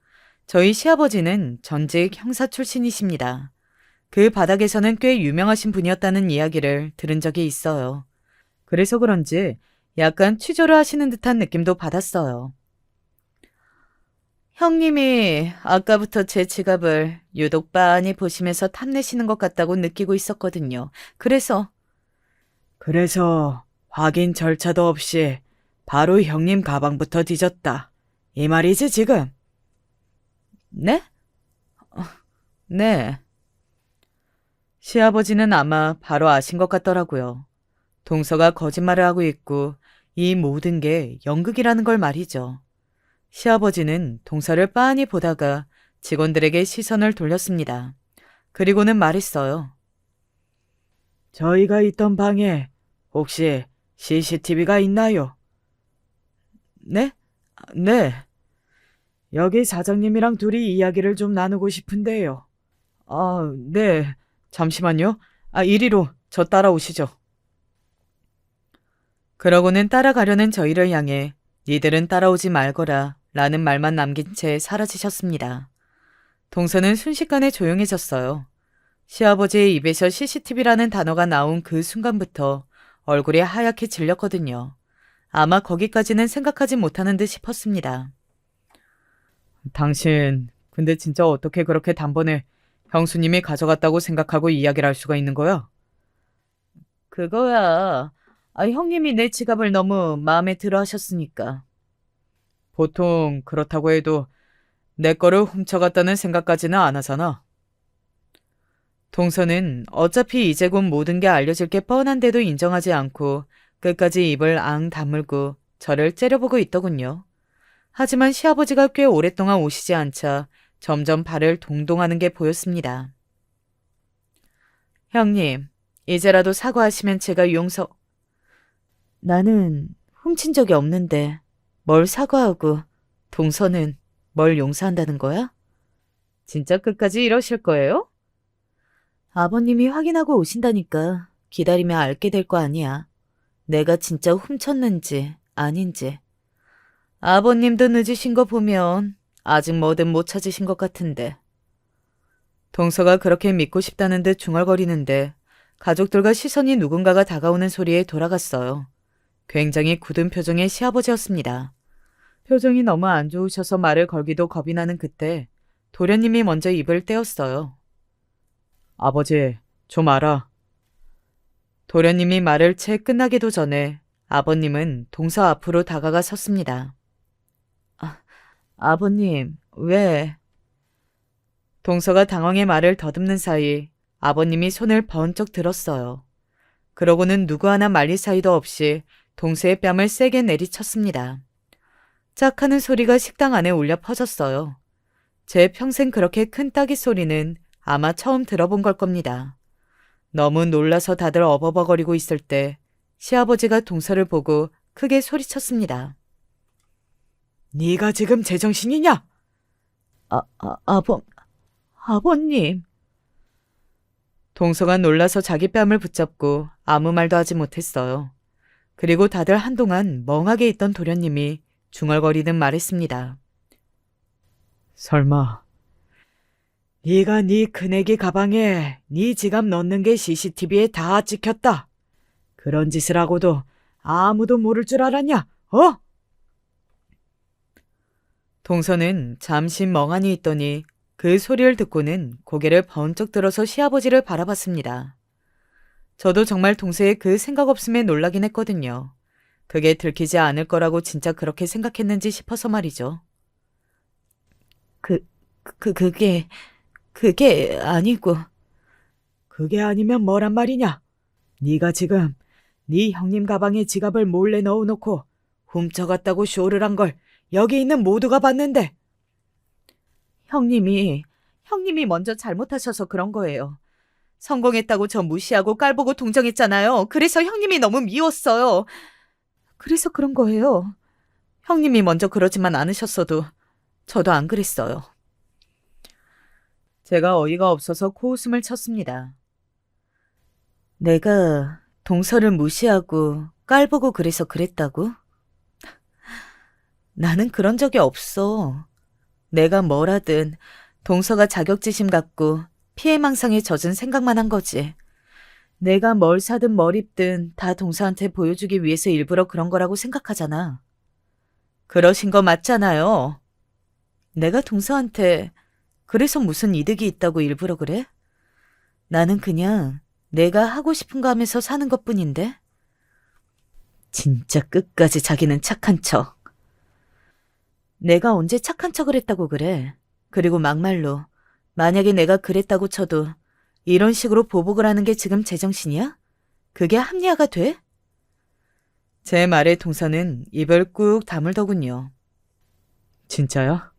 저희 시아버지는 전직 형사 출신이십니다. 그 바닥에서는 꽤 유명하신 분이었다는 이야기를 들은 적이 있어요. 그래서 그런지 약간 취조를 하시는 듯한 느낌도 받았어요. 형님이 아까부터 제 지갑을 유독 빤히 보시면서 탐내시는 것 같다고 느끼고 있었거든요. 그래서 확인 절차도 없이 바로 형님 가방부터 뒤졌다. 이 말이지 지금? 네? 네. 시아버지는 아마 바로 아신 것 같더라고요. 동서가 거짓말을 하고 있고 이 모든 게 연극이라는 걸 말이죠. 시아버지는 동서를 빤히 보다가 직원들에게 시선을 돌렸습니다. 그리고는 말했어요. 저희가 있던 방에 혹시 CCTV가 있나요? 네? 네. 여기 사장님이랑 둘이 이야기를 좀 나누고 싶은데요. 아, 네. 잠시만요. 이리로 저 따라오시죠. 그러고는 따라가려는 저희를 향해 니들은 따라오지 말거라 라는 말만 남긴 채 사라지셨습니다. 동서는 순식간에 조용해졌어요. 시아버지의 입에서 CCTV라는 단어가 나온 그 순간부터 얼굴이 하얗게 질렸거든요. 아마 거기까지는 생각하지 못하는 듯 싶었습니다. 당신, 근데 진짜 어떻게 그렇게 단번에 형수님이 가져갔다고 생각하고 이야기를 할 수가 있는 거야? 그거야. 형님이 내 지갑을 너무 마음에 들어 하셨으니까. 보통 그렇다고 해도 내 거를 훔쳐갔다는 생각까지는 안 하잖아. 동서는 어차피 이제 곧 모든 게 알려질 게 뻔한데도 인정하지 않고 끝까지 입을 앙 다물고 저를 째려보고 있더군요. 하지만 시아버지가 꽤 오랫동안 오시지 않자 점점 발을 동동하는 게 보였습니다. 형님, 이제라도 사과하시면 제가 나는 훔친 적이 없는데 뭘 사과하고 동서는 뭘 용서한다는 거야? 진짜 끝까지 이러실 거예요? 아버님이 확인하고 오신다니까 기다리면 알게 될 거 아니야. 내가 진짜 훔쳤는지 아닌지. 아버님도 늦으신 거 보면 아직 뭐든 못 찾으신 것 같은데. 동서가 그렇게 믿고 싶다는 듯 중얼거리는데 가족들과 시선이 누군가가 다가오는 소리에 돌아갔어요. 굉장히 굳은 표정의 시아버지였습니다. 표정이 너무 안 좋으셔서 말을 걸기도 겁이 나는 그때 도련님이 먼저 입을 떼었어요. 아버지, 좀 알아. 도련님이 말을 채 끝나기도 전에 아버님은 동서 앞으로 다가가 섰습니다. 아버님, 왜? 동서가 당황해 말을 더듬는 사이 아버님이 손을 번쩍 들었어요. 그러고는 누구 하나 말릴 사이도 없이 동서의 뺨을 세게 내리쳤습니다. 짝 하는 소리가 식당 안에 울려 퍼졌어요. 제 평생 그렇게 큰 따기 소리는 아마 처음 들어본 걸 겁니다. 너무 놀라서 다들 어버버거리고 있을 때 시아버지가 동서를 보고 크게 소리쳤습니다. 네가 지금 제정신이냐? 아버님. 동서가 놀라서 자기 뺨을 붙잡고 아무 말도 하지 못했어요. 그리고 다들 한동안 멍하게 있던 도련님이 중얼거리듯 말했습니다. 설마 네가 네 큰애기 가방에 네 지갑 넣는 게 CCTV에 다 찍혔다. 그런 짓을 하고도 아무도 모를 줄 알았냐? 어? 동서는 잠시 멍하니 있더니 그 소리를 듣고는 고개를 번쩍 들어서 시아버지를 바라봤습니다. 저도 정말 동서의 그 생각 없음에 놀라긴 했거든요. 그게 들키지 않을 거라고 진짜 그렇게 생각했는지 싶어서 말이죠. 그게 아니고. 그게 아니면 뭐란 말이냐? 네가 지금 네 형님 가방에 지갑을 몰래 넣어놓고 훔쳐갔다고 쇼를 한 걸 여기 있는 모두가 봤는데. 형님이 형님이 먼저 잘못하셔서 그런 거예요. 성공했다고 저 무시하고 깔보고 동정했잖아요. 그래서 형님이 너무 미웠어요. 그래서 그런 거예요. 형님이 먼저 그러지만 않으셨어도 저도 안 그랬어요. 제가 어이가 없어서 코웃음을 쳤습니다. 내가 동서를 무시하고 깔보고 그래서 그랬다고? 나는 그런 적이 없어. 내가 뭘 하든 동서가 자격지심 갖고 피해망상에 젖은 생각만 한 거지. 내가 뭘 사든 뭘 입든 다 동서한테 보여주기 위해서 일부러 그런 거라고 생각하잖아. 그러신 거 맞잖아요. 내가 동서한테 그래서 무슨 이득이 있다고 일부러 그래? 나는 그냥 내가 하고 싶은 거 하면서 사는 것뿐인데. 진짜 끝까지 자기는 착한 척. 내가 언제 착한 척을 했다고 그래. 그리고 막말로 만약에 내가 그랬다고 쳐도 이런 식으로 보복을 하는 게 지금 제정신이야? 그게 합리화가 돼? 제 말에 동서는 입을 꾹 다물더군요. 진짜야?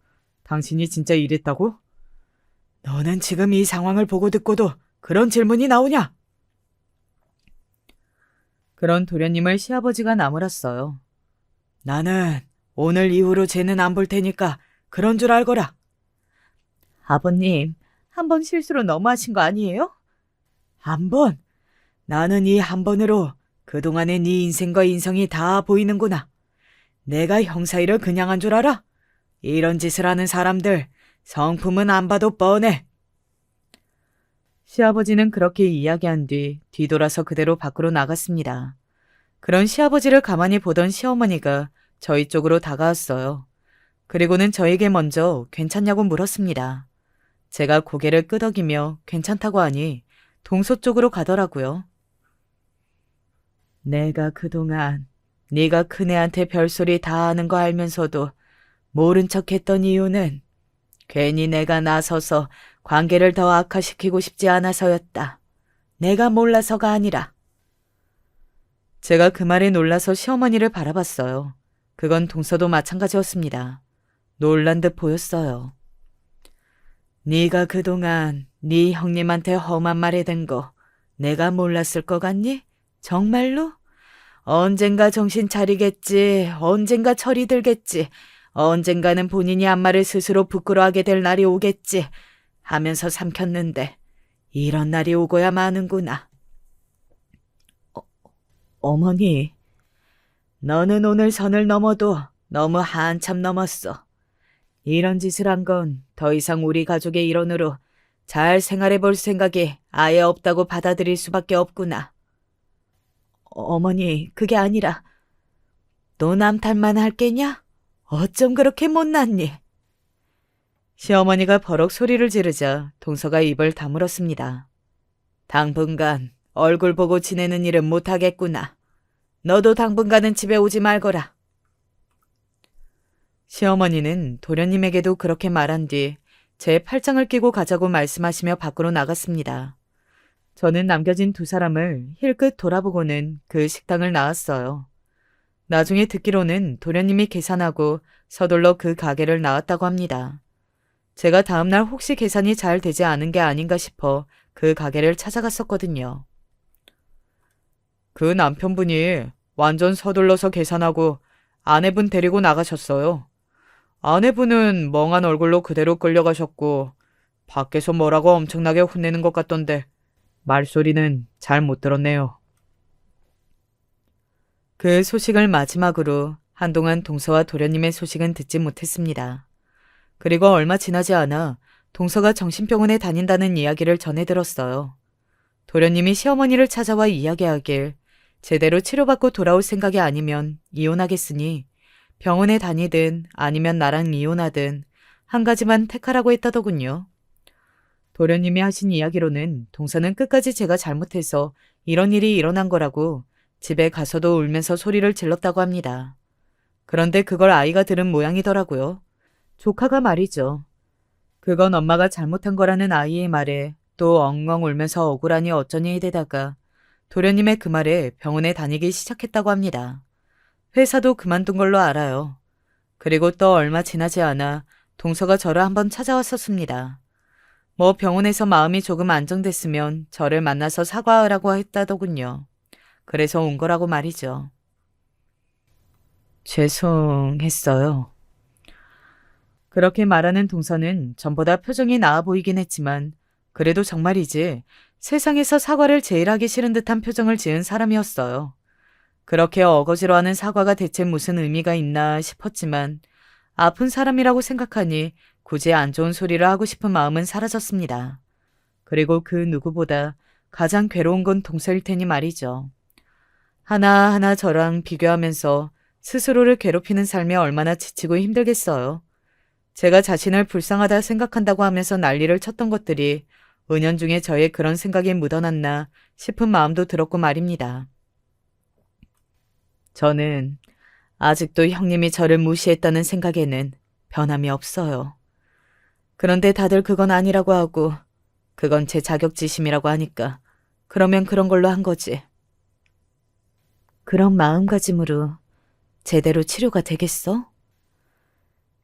당신이 진짜 이랬다고? 너는 지금 이 상황을 보고 듣고도 그런 질문이 나오냐? 그런 도련님을 시아버지가 나무랐어요. 나는 오늘 이후로 쟤는 안 볼 테니까 그런 줄 알거라. 아버님, 한 번 실수로 너무하신 거 아니에요? 한 번? 나는 이 한 번으로 그동안의 네 인생과 인성이 다 보이는구나. 내가 형사 일을 그냥 한 줄 알아? 이런 짓을 하는 사람들 성품은 안 봐도 뻔해. 시아버지는 그렇게 이야기한 뒤 뒤돌아서 그대로 밖으로 나갔습니다. 그런 시아버지를 가만히 보던 시어머니가 저희 쪽으로 다가왔어요. 그리고는 저에게 먼저 괜찮냐고 물었습니다. 제가 고개를 끄덕이며 괜찮다고 하니 동서 쪽으로 가더라고요. 내가 그동안 네가 큰애한테 별소리 다 하는 거 알면서도 모른 척했던 이유는 괜히 내가 나서서 관계를 더 악화시키고 싶지 않아서였다. 내가 몰라서가 아니라. 제가 그 말에 놀라서 시어머니를 바라봤어요. 그건 동서도 마찬가지였습니다. 놀란 듯 보였어요. 네가 그동안 네 형님한테 험한 말 해댄 거 내가 몰랐을 것 같니? 정말로? 언젠가 정신 차리겠지. 언젠가 철이 들겠지. 언젠가는 본인이 한 말을 스스로 부끄러워하게 될 날이 오겠지 하면서 삼켰는데 이런 날이 오고야 마는구나. 어머니, 너는 오늘 선을 넘어도 너무 한참 넘었어. 이런 짓을 한 건 더 이상 우리 가족의 일원으로 잘 생활해 볼 생각이 아예 없다고 받아들일 수밖에 없구나. 어머니, 그게 아니라 너 남 탓만 할 게냐? 어쩜 그렇게 못났니? 시어머니가 버럭 소리를 지르자 동서가 입을 다물었습니다. 당분간 얼굴 보고 지내는 일은 못하겠구나. 너도 당분간은 집에 오지 말거라. 시어머니는 도련님에게도 그렇게 말한 뒤 제 팔짱을 끼고 가자고 말씀하시며 밖으로 나갔습니다. 저는 남겨진 두 사람을 힐끗 돌아보고는 그 식당을 나왔어요. 나중에 듣기로는 도련님이 계산하고 서둘러 그 가게를 나왔다고 합니다. 제가 다음날 혹시 계산이 잘 되지 않은 게 아닌가 싶어 그 가게를 찾아갔었거든요. 그 남편분이 완전 서둘러서 계산하고 아내분 데리고 나가셨어요. 아내분은 멍한 얼굴로 그대로 끌려가셨고 밖에서 뭐라고 엄청나게 혼내는 것 같던데 말소리는 잘 못 들었네요. 그 소식을 마지막으로 한동안 동서와 도련님의 소식은 듣지 못했습니다. 그리고 얼마 지나지 않아 동서가 정신병원에 다닌다는 이야기를 전해 들었어요. 도련님이 시어머니를 찾아와 이야기하길 제대로 치료받고 돌아올 생각이 아니면 이혼하겠으니 병원에 다니든 아니면 나랑 이혼하든 한 가지만 택하라고 했다더군요. 도련님이 하신 이야기로는 동서는 끝까지 제가 잘못해서 이런 일이 일어난 거라고 집에 가서도 울면서 소리를 질렀다고 합니다. 그런데 그걸 아이가 들은 모양이더라고요. 조카가 말이죠. 그건 엄마가 잘못한 거라는 아이의 말에 또 엉엉 울면서 억울하니 어쩌니 이대다가 도련님의 그 말에 병원에 다니기 시작했다고 합니다. 회사도 그만둔 걸로 알아요. 그리고 또 얼마 지나지 않아 동서가 저를 한번 찾아왔었습니다. 뭐 병원에서 마음이 조금 안정됐으면 저를 만나서 사과하라고 했다더군요. 그래서 온 거라고 말이죠. 죄송했어요. 그렇게 말하는 동서는 전보다 표정이 나아 보이긴 했지만 그래도 정말이지 세상에서 사과를 제일 하기 싫은 듯한 표정을 지은 사람이었어요. 그렇게 어거지로 하는 사과가 대체 무슨 의미가 있나 싶었지만 아픈 사람이라고 생각하니 굳이 안 좋은 소리를 하고 싶은 마음은 사라졌습니다. 그리고 그 누구보다 가장 괴로운 건 동서일 테니 말이죠. 하나하나 저랑 비교하면서 스스로를 괴롭히는 삶이 얼마나 지치고 힘들겠어요. 제가 자신을 불쌍하다 생각한다고 하면서 난리를 쳤던 것들이 은연중에 저의 그런 생각이 묻어났나 싶은 마음도 들었고 말입니다. 저는 아직도 형님이 저를 무시했다는 생각에는 변함이 없어요. 그런데 다들 그건 아니라고 하고 그건 제 자격지심이라고 하니까 그러면 그런 걸로 한 거지. 그런 마음가짐으로 제대로 치료가 되겠어?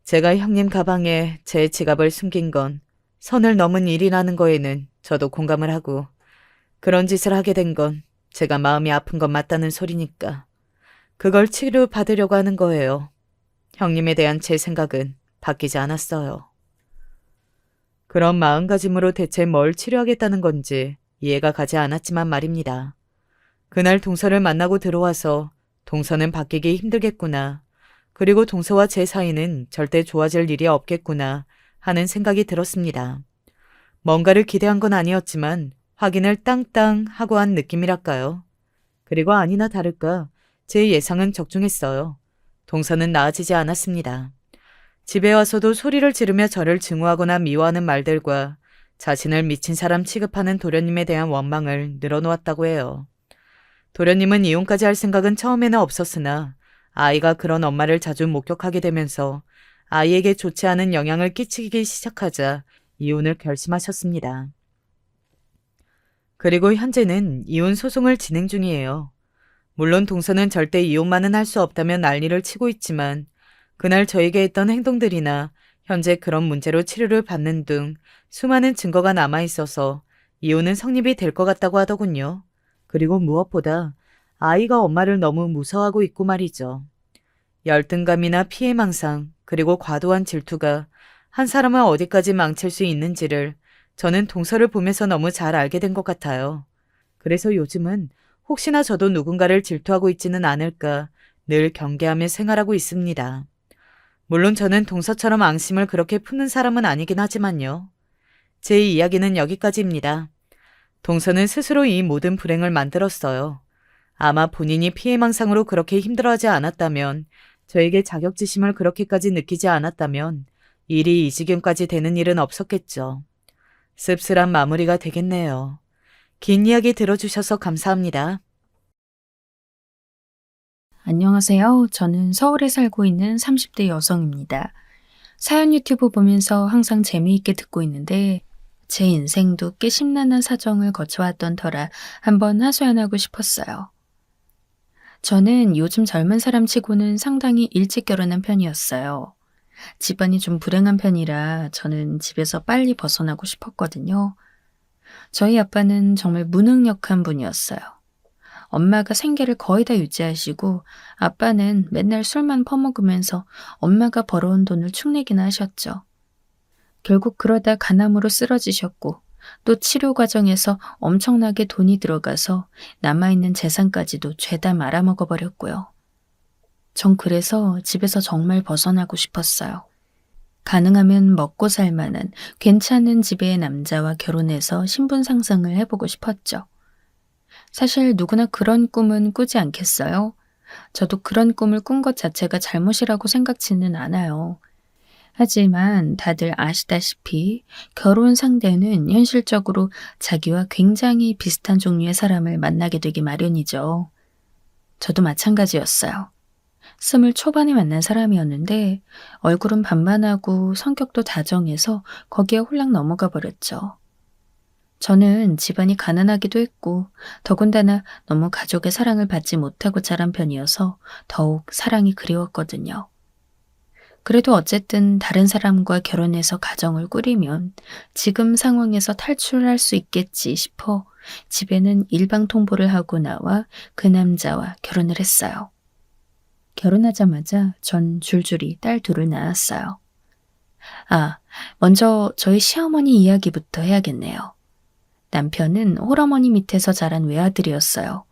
제가 형님 가방에 제 지갑을 숨긴 건 선을 넘은 일이라는 거에는 저도 공감을 하고 그런 짓을 하게 된 건 제가 마음이 아픈 건 맞다는 소리니까 그걸 치료받으려고 하는 거예요. 형님에 대한 제 생각은 바뀌지 않았어요. 그런 마음가짐으로 대체 뭘 치료하겠다는 건지 이해가 가지 않았지만 말입니다. 그날 동서를 만나고 들어와서 동서는 바뀌기 힘들겠구나. 그리고 동서와 제 사이는 절대 좋아질 일이 없겠구나 하는 생각이 들었습니다. 뭔가를 기대한 건 아니었지만 확인을 땅땅 하고 한 느낌이랄까요. 그리고 아니나 다를까 제 예상은 적중했어요. 동서는 나아지지 않았습니다. 집에 와서도 소리를 지르며 저를 증오하거나 미워하는 말들과 자신을 미친 사람 취급하는 도련님에 대한 원망을 늘어놓았다고 해요. 도련님은 이혼까지 할 생각은 처음에는 없었으나 아이가 그런 엄마를 자주 목격하게 되면서 아이에게 좋지 않은 영향을 끼치기 시작하자 이혼을 결심하셨습니다. 그리고 현재는 이혼 소송을 진행 중이에요. 물론 동서는 절대 이혼만은 할 수 없다며 난리를 치고 있지만 그날 저에게 했던 행동들이나 현재 그런 문제로 치료를 받는 등 수많은 증거가 남아있어서 이혼은 성립이 될 것 같다고 하더군요. 그리고 무엇보다 아이가 엄마를 너무 무서워하고 있고 말이죠. 열등감이나 피해망상 그리고 과도한 질투가 한 사람을 어디까지 망칠 수 있는지를 저는 동서를 보면서 너무 잘 알게 된 것 같아요. 그래서 요즘은 혹시나 저도 누군가를 질투하고 있지는 않을까 늘 경계하며 생활하고 있습니다. 물론 저는 동서처럼 앙심을 그렇게 푸는 사람은 아니긴 하지만요. 제 이야기는 여기까지입니다. 동서는 스스로 이 모든 불행을 만들었어요. 아마 본인이 피해망상으로 그렇게 힘들어하지 않았다면, 저에게 자격지심을 그렇게까지 느끼지 않았다면 일이 이 지경까지 되는 일은 없었겠죠. 씁쓸한 마무리가 되겠네요. 긴 이야기 들어주셔서 감사합니다. 안녕하세요. 저는 서울에 살고 있는 30대 여성입니다. 사연 유튜브 보면서 항상 재미있게 듣고 있는데 제 인생도 꽤 심란한 사정을 거쳐왔던 터라 한번 하소연하고 싶었어요. 저는 요즘 젊은 사람 치고는 상당히 일찍 결혼한 편이었어요. 집안이 좀 불행한 편이라 저는 집에서 빨리 벗어나고 싶었거든요. 저희 아빠는 정말 무능력한 분이었어요. 엄마가 생계를 거의 다 유지하시고 아빠는 맨날 술만 퍼먹으면서 엄마가 벌어온 돈을 축내기나 하셨죠. 결국 그러다 간암으로 쓰러지셨고 또 치료 과정에서 엄청나게 돈이 들어가서 남아있는 재산까지도 죄다 말아먹어버렸고요. 전 그래서 집에서 정말 벗어나고 싶었어요. 가능하면 먹고 살 만한 괜찮은 집의 남자와 결혼해서 신분 상승을 해보고 싶었죠. 사실 누구나 그런 꿈은 꾸지 않겠어요? 저도 그런 꿈을 꾼 것 자체가 잘못이라고 생각지는 않아요. 하지만 다들 아시다시피 결혼 상대는 현실적으로 자기와 굉장히 비슷한 종류의 사람을 만나게 되기 마련이죠. 저도 마찬가지였어요. 20 초반에 만난 사람이었는데 얼굴은 반반하고 성격도 다정해서 거기에 홀랑 넘어가 버렸죠. 저는 집안이 가난하기도 했고 더군다나 너무 가족의 사랑을 받지 못하고 자란 편이어서 더욱 사랑이 그리웠거든요. 그래도 어쨌든 다른 사람과 결혼해서 가정을 꾸리면 지금 상황에서 탈출할 수 있겠지 싶어 집에는 일방통보를 하고 나와 그 남자와 결혼을 했어요. 결혼하자마자 전 줄줄이 딸 둘을 낳았어요. 아, 먼저 저희 시어머니 이야기부터 해야겠네요. 남편은 홀어머니 밑에서 자란 외아들이었어요.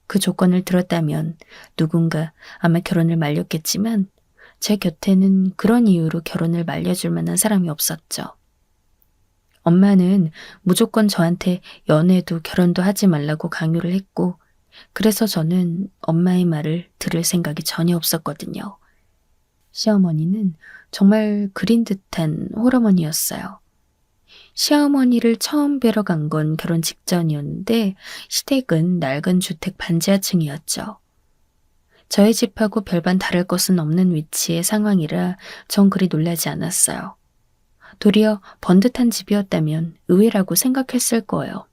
그 조건을 들었다면 누군가 아마 결혼을 말렸겠지만 제 곁에는 그런 이유로 결혼을 말려줄 만한 사람이 없었죠. 엄마는 무조건 저한테 연애도 결혼도 하지 말라고 강요를 했고, 그래서 저는 엄마의 말을 들을 생각이 전혀 없었거든요. 시어머니는 정말 그린 듯한 홀어머니였어요. 시어머니를 처음 뵈러 간 건 결혼 직전이었는데 시댁은 낡은 주택 반지하층이었죠. 저희 집하고 별반 다를 것은 없는 위치의 상황이라 전 그리 놀라지 않았어요. 도리어 번듯한 집이었다면 의외라고 생각했을 거예요.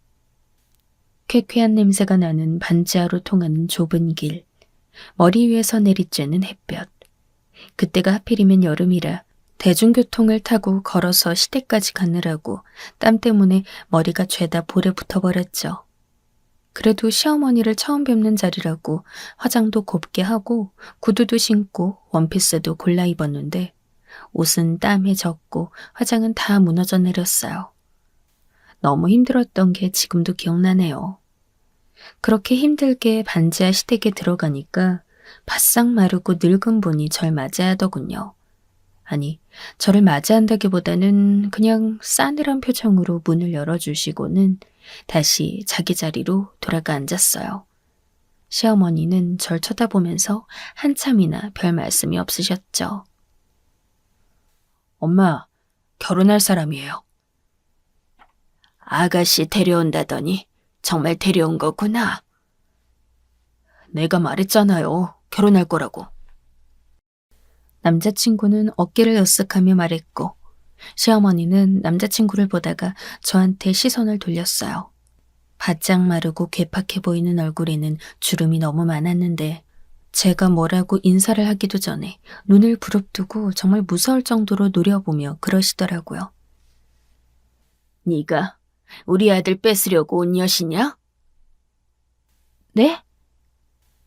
쾌쾌한 냄새가 나는 반지하로 통하는 좁은 길, 머리 위에서 내리쬐는 햇볕. 그때가 하필이면 여름이라 대중교통을 타고 걸어서 시댁까지 가느라고 땀 때문에 머리가 죄다 볼에 붙어버렸죠. 그래도 시어머니를 처음 뵙는 자리라고 화장도 곱게 하고 구두도 신고 원피스도 골라 입었는데 옷은 땀에 젖고 화장은 다 무너져 내렸어요. 너무 힘들었던 게 지금도 기억나네요. 그렇게 힘들게 반지하 시댁에 들어가니까 바싹 마르고 늙은 분이 절 맞이하더군요. 아니, 저를 맞이한다기보다는 그냥 싸늘한 표정으로 문을 열어주시고는 다시 자기 자리로 돌아가 앉았어요. 시어머니는 절 쳐다보면서 한참이나 별 말씀이 없으셨죠. 엄마, 결혼할 사람이에요. 아가씨 데려온다더니 정말 데려온 거구나. 내가 말했잖아요. 결혼할 거라고. 남자친구는 어깨를 으쓱하며 말했고 시어머니는 남자친구를 보다가 저한테 시선을 돌렸어요. 바짝 마르고 괴팍해 보이는 얼굴에는 주름이 너무 많았는데 제가 뭐라고 인사를 하기도 전에 눈을 부릅뜨고 정말 무서울 정도로 노려보며 그러시더라고요. 네가 우리 아들 뺏으려고 온 여시냐? 네?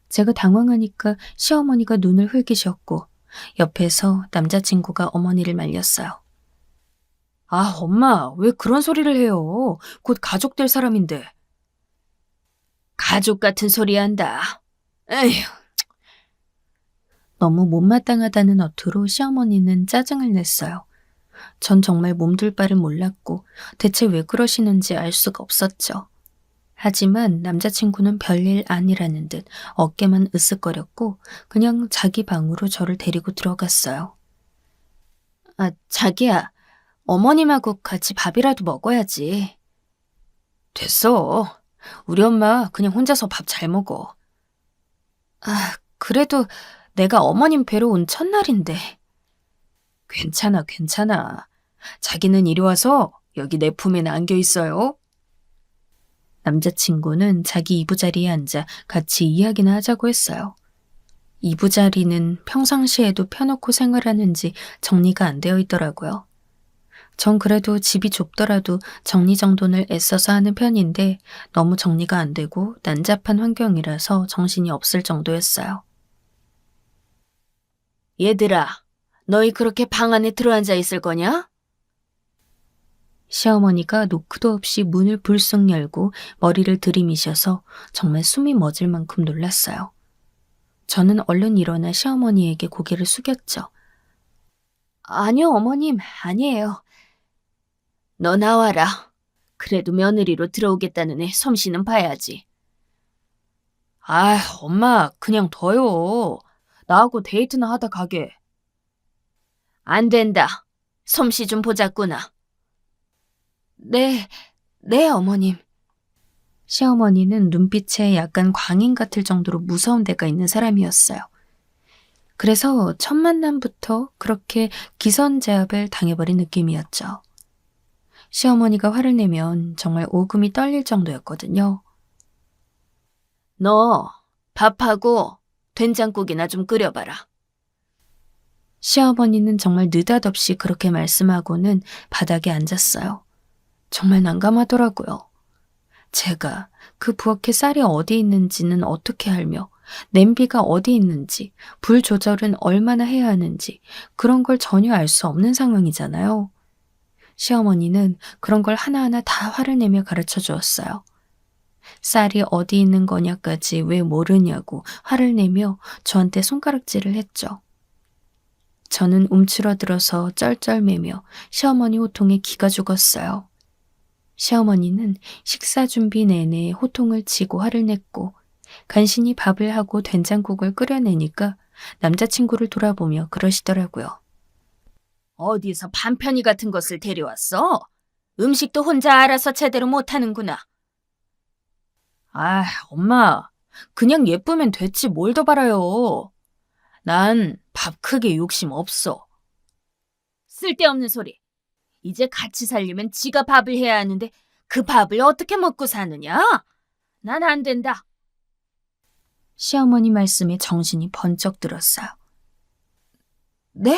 제가 당황하니까 시어머니가 눈을 흘기셨고 옆에서 남자친구가 어머니를 말렸어요. 아, 엄마, 왜 그런 소리를 해요? 곧 가족 될 사람인데. 가족 같은 소리 한다. 에휴. 너무 못마땅하다는 어투로 시어머니는 짜증을 냈어요. 전 정말 몸둘 바를 몰랐고 대체 왜 그러시는지 알 수가 없었죠. 하지만 남자친구는 별일 아니라는 듯 어깨만 으쓱거렸고 그냥 자기 방으로 저를 데리고 들어갔어요. 아, 자기야. 어머님하고 같이 밥이라도 먹어야지. 됐어. 우리 엄마 그냥 혼자서 밥 잘 먹어. 아, 그래도 내가 어머님 뵈러 온 첫날인데. 괜찮아, 괜찮아. 자기는 이리 와서 여기 내 품에 안겨 있어요. 남자친구는 자기 이부자리에 앉아 같이 이야기나 하자고 했어요. 이부자리는 평상시에도 펴놓고 생활하는지 정리가 안 되어 있더라고요. 전 그래도 집이 좁더라도 정리정돈을 애써서 하는 편인데 너무 정리가 안 되고 난잡한 환경이라서 정신이 없을 정도였어요. 얘들아, 너희 그렇게 방 안에 들어앉아 있을 거냐? 시어머니가 노크도 없이 문을 불쑥 열고 머리를 들이미셔서 정말 숨이 멎을 만큼 놀랐어요. 저는 얼른 일어나 시어머니에게 고개를 숙였죠. 아니요, 어머님, 아니에요. 너 나와라. 그래도 며느리로 들어오겠다는 애 솜씨는 봐야지. 아, 엄마, 그냥 둬요. 나하고 데이트나 하다 가게. 안 된다. 솜씨 좀 보자꾸나. 네, 어머님. 시어머니는 눈빛에 약간 광인 같을 정도로 무서운 데가 있는 사람이었어요. 그래서 첫 만남부터 그렇게 기선제압을 당해버린 느낌이었죠. 시어머니가 화를 내면 정말 오금이 떨릴 정도였거든요. 너 밥하고 된장국이나 좀 끓여봐라. 시어머니는 정말 느닷없이 그렇게 말씀하고는 바닥에 앉았어요. 정말 난감하더라고요. 제가 그 부엌에 쌀이 어디 있는지는 어떻게 알며 냄비가 어디 있는지, 불 조절은 얼마나 해야 하는지 그런 걸 전혀 알 수 없는 상황이잖아요. 시어머니는 그런 걸 하나하나 다 화를 내며 가르쳐 주었어요. 쌀이 어디 있는 거냐까지 왜 모르냐고 화를 내며 저한테 손가락질을 했죠. 저는 움츠러들어서 쩔쩔매며 시어머니 호통에 기가 죽었어요. 시어머니는 식사 준비 내내 호통을 치고 화를 냈고 간신히 밥을 하고 된장국을 끓여내니까 남자친구를 돌아보며 그러시더라고요. 어디서 반편이 같은 것을 데려왔어? 음식도 혼자 알아서 제대로 못하는구나. 아, 엄마, 그냥 예쁘면 됐지 뭘 더 바라요. 난 밥 크게 욕심 없어. 쓸데없는 소리. 이제 같이 살려면 지가 밥을 해야 하는데 그 밥을 어떻게 먹고 사느냐? 난 안 된다. 시어머니 말씀에 정신이 번쩍 들었어요. 네?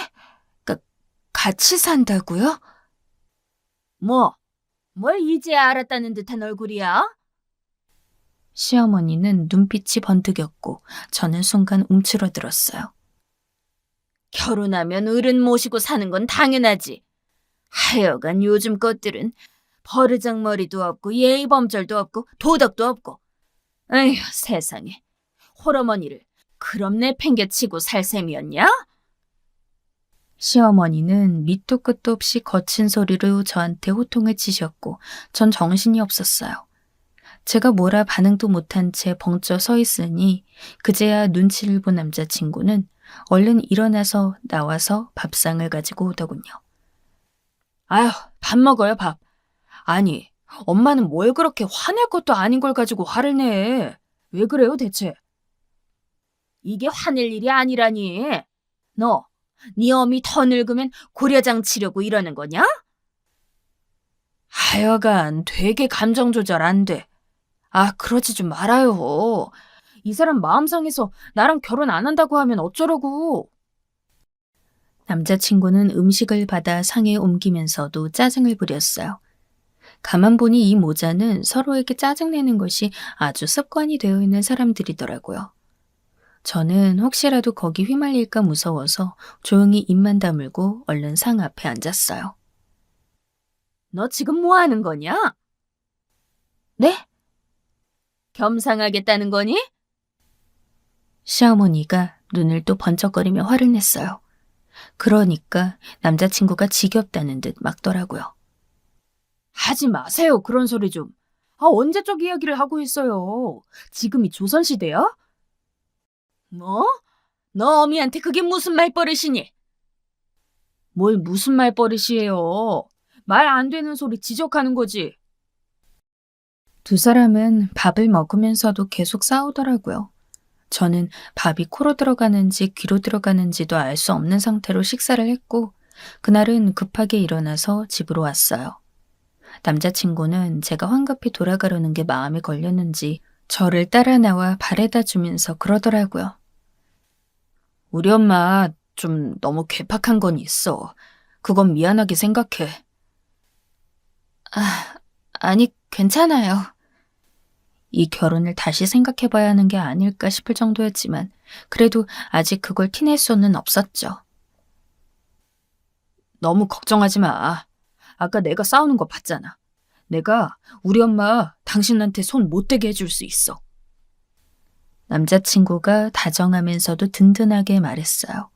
같이 산다고요? 뭘 이제 알았다는 듯한 얼굴이야? 시어머니는 눈빛이 번뜩였고 저는 순간 움츠러들었어요. 결혼하면 어른 모시고 사는 건 당연하지. 하여간 요즘 것들은 버르장머리도 없고 예의범절도 없고 도덕도 없고. 에휴 세상에. 홀어머니를 그럼 내팽개치고 살 셈이었냐? 시어머니는 밑도 끝도 없이 거친 소리로 저한테 호통을 치셨고 전 정신이 없었어요. 제가 뭐라 반응도 못한 채 벙쪄 서 있으니 그제야 눈치를 본 남자친구는 얼른 일어나서 나와서 밥상을 가지고 오더군요. 아휴, 밥 먹어요, 밥. 아니, 엄마는 뭘 그렇게 화낼 것도 아닌 걸 가지고 화를 내. 왜 그래요, 대체? 이게 화낼 일이 아니라니. 너, 네 어미 더 늙으면 고려장 치려고 이러는 거냐? 하여간 되게 감정 조절 안 돼. 아, 그러지 좀 말아요. 이 사람 마음 상해서 나랑 결혼 안 한다고 하면 어쩌려고. 남자친구는 음식을 받아 상에 옮기면서도 짜증을 부렸어요. 가만 보니 이 모자는 서로에게 짜증내는 것이 아주 습관이 되어 있는 사람들이더라고요. 저는 혹시라도 거기 휘말릴까 무서워서 조용히 입만 다물고 얼른 상 앞에 앉았어요. 너 지금 뭐 하는 거냐? 네? 겸상하겠다는 거니? 시어머니가 눈을 또 번쩍거리며 화를 냈어요. 그러니까 남자친구가 지겹다는 듯 막더라고요. 하지 마세요, 그런 소리 좀. 아, 언제적 이야기를 하고 있어요. 지금이 조선시대야? 뭐? 너 어미한테 그게 무슨 말버릇이니? 뭘 무슨 말버릇이에요. 말 안 되는 소리 지적하는 거지. 두 사람은 밥을 먹으면서도 계속 싸우더라고요. 저는 밥이 코로 들어가는지 귀로 들어가는지도 알 수 없는 상태로 식사를 했고 그날은 급하게 일어나서 집으로 왔어요. 남자친구는 제가 황급히 돌아가려는 게 마음에 걸렸는지 저를 따라 나와 발에다 주면서 그러더라고요. 우리 엄마 좀 너무 괴팍한 건 있어. 그건 미안하게 생각해. 아니 괜찮아요. 이 결혼을 다시 생각해봐야 하는 게 아닐까 싶을 정도였지만 그래도 아직 그걸 티낼 수는 없었죠. 너무 걱정하지 마. 아까 내가 싸우는 거 봤잖아. 내가 우리 엄마 당신한테 손 못 대게 해줄 수 있어. 남자친구가 다정하면서도 든든하게 말했어요.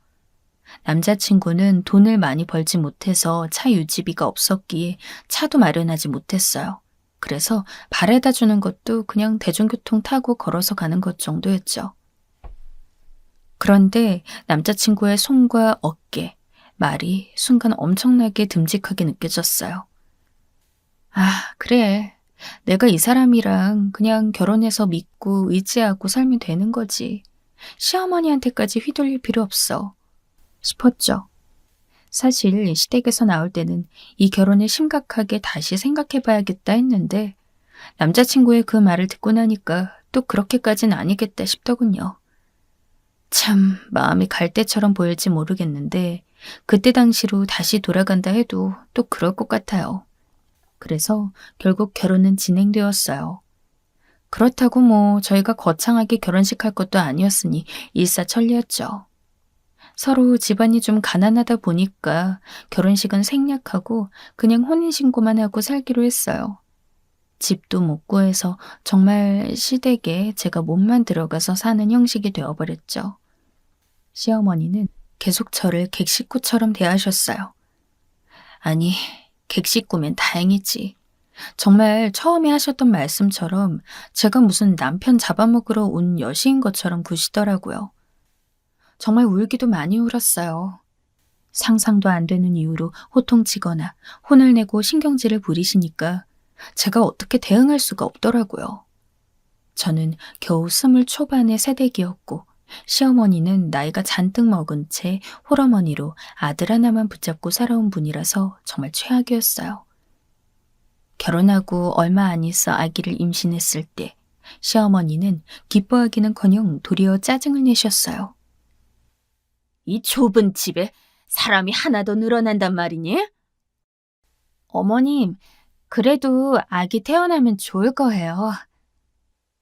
남자친구는 돈을 많이 벌지 못해서 차 유지비가 없었기에 차도 마련하지 못했어요. 그래서 발에다 주는 것도 그냥 대중교통 타고 걸어서 가는 것 정도였죠. 그런데 남자친구의 손과 어깨, 말이 순간 엄청나게 듬직하게 느껴졌어요. 아, 그래. 내가 이 사람이랑 그냥 결혼해서 믿고 의지하고 살면 되는 거지. 시어머니한테까지 휘둘릴 필요 없어. 싶었죠. 사실 시댁에서 나올 때는 이 결혼을 심각하게 다시 생각해봐야겠다 했는데 남자친구의 그 말을 듣고 나니까 또 그렇게까진 아니겠다 싶더군요. 참, 참 마음이 갈 때처럼 보일지 모르겠는데 그때 당시로 다시 돌아간다 해도 또 그럴 것 같아요. 그래서 결국 결혼은 진행되었어요. 그렇다고 뭐 저희가 거창하게 결혼식 할 것도 아니었으니 일사천리였죠. 서로 집안이 좀 가난하다 보니까 결혼식은 생략하고 그냥 혼인신고만 하고 살기로 했어요. 집도 못 구해서 정말 시댁에 제가 몸만 들어가서 사는 형식이 되어버렸죠. 시어머니는 계속 저를 객식구처럼 대하셨어요. 아니, 객식구면 다행이지. 정말 처음에 하셨던 말씀처럼 제가 무슨 남편 잡아먹으러 온 여시인 것처럼 구시더라고요. 정말 울기도 많이 울었어요. 상상도 안 되는 이유로 호통치거나 혼을 내고 신경질을 부리시니까 제가 어떻게 대응할 수가 없더라고요. 저는 겨우 20 초반의 새댁이었고 시어머니는 나이가 잔뜩 먹은 채 홀어머니로 아들 하나만 붙잡고 살아온 분이라서 정말 최악이었어요. 결혼하고 얼마 안 있어 아기를 임신했을 때 시어머니는 기뻐하기는커녕 도리어 짜증을 내셨어요. 이 좁은 집에 사람이 하나 더 늘어난단 말이니? 어머님, 그래도 아기 태어나면 좋을 거예요.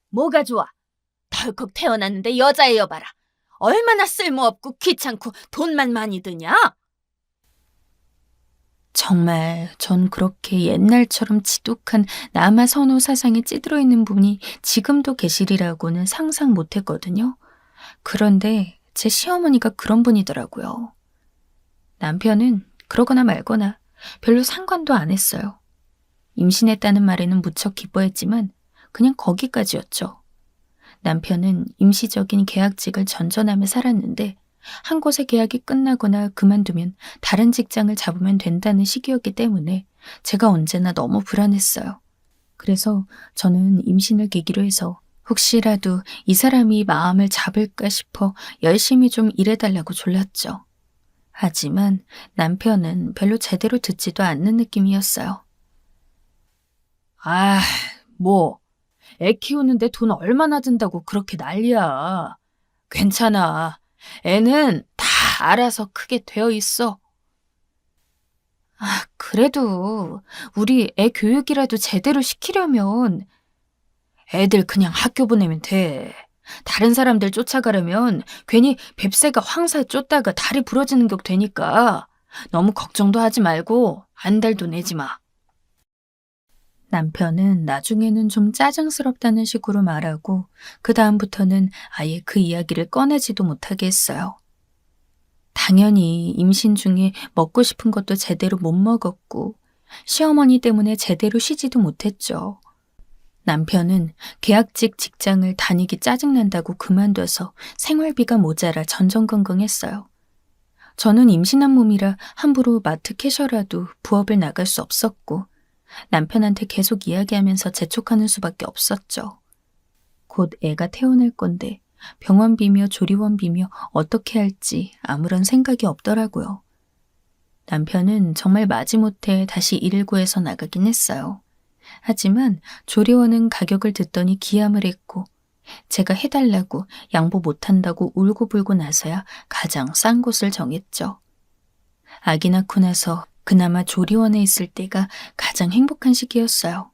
뭐가 좋아? 덜컥 태어났는데 여자애여 봐라. 얼마나 쓸모없고 귀찮고 돈만 많이 드냐? 정말 전 그렇게 옛날처럼 지독한 남아 선호 사상에 찌들어 있는 분이 지금도 계시리라고는 상상 못했거든요. 그런데 제 시어머니가 그런 분이더라고요. 남편은 그러거나 말거나 별로 상관도 안 했어요. 임신했다는 말에는 무척 기뻐했지만 그냥 거기까지였죠. 남편은 임시적인 계약직을 전전하며 살았는데 한 곳의 계약이 끝나거나 그만두면 다른 직장을 잡으면 된다는 식이었기 때문에 제가 언제나 너무 불안했어요. 그래서 저는 임신을 계기로 해서 혹시라도 이 사람이 마음을 잡을까 싶어 열심히 좀 일해달라고 졸랐죠. 하지만 남편은 별로 제대로 듣지도 않는 느낌이었어요. 아, 뭐, 애 키우는데 돈 얼마나 든다고 그렇게 난리야. 괜찮아. 애는 다 알아서 크게 되어 있어. 아, 그래도 우리 애 교육이라도 제대로 시키려면 애들 그냥 학교 보내면 돼. 다른 사람들 쫓아가려면 괜히 뱁새가 황사에 쫓다가 다리 부러지는 격 되니까 너무 걱정도 하지 말고 한 달도 내지 마. 남편은 나중에는 좀 짜증스럽다는 식으로 말하고 그 다음부터는 아예 그 이야기를 꺼내지도 못하게 했어요. 당연히 임신 중에 먹고 싶은 것도 제대로 못 먹었고 시어머니 때문에 제대로 쉬지도 못했죠. 남편은 계약직 직장을 다니기 짜증난다고 그만둬서 생활비가 모자라 전전긍긍했어요. 저는 임신한 몸이라 함부로 마트 캐셔라도 부업을 나갈 수 없었고 남편한테 계속 이야기하면서 재촉하는 수밖에 없었죠. 곧 애가 태어날 건데 병원비며 조리원비며 어떻게 할지 아무런 생각이 없더라고요. 남편은 정말 마지못해 다시 일을 구해서 나가긴 했어요. 하지만 조리원은 가격을 듣더니 기함을 했고 제가 해달라고 양보 못한다고 울고불고 나서야 가장 싼 곳을 정했죠. 아기 낳고 나서 그나마 조리원에 있을 때가 가장 행복한 시기였어요.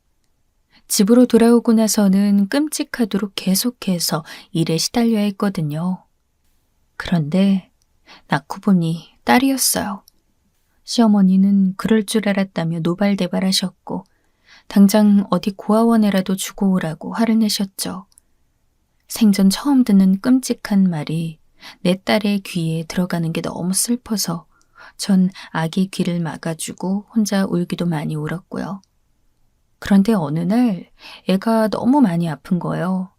집으로 돌아오고 나서는 끔찍하도록 계속해서 일에 시달려야 했거든요. 그런데 낳고 보니 딸이었어요. 시어머니는 그럴 줄 알았다며 노발대발하셨고 당장 어디 고아원에라도 주고 오라고 화를 내셨죠. 생전 처음 듣는 끔찍한 말이 내 딸의 귀에 들어가는 게 너무 슬퍼서 전 아기 귀를 막아주고 혼자 울기도 많이 울었고요. 그런데 어느 날 애가 너무 많이 아픈 거예요.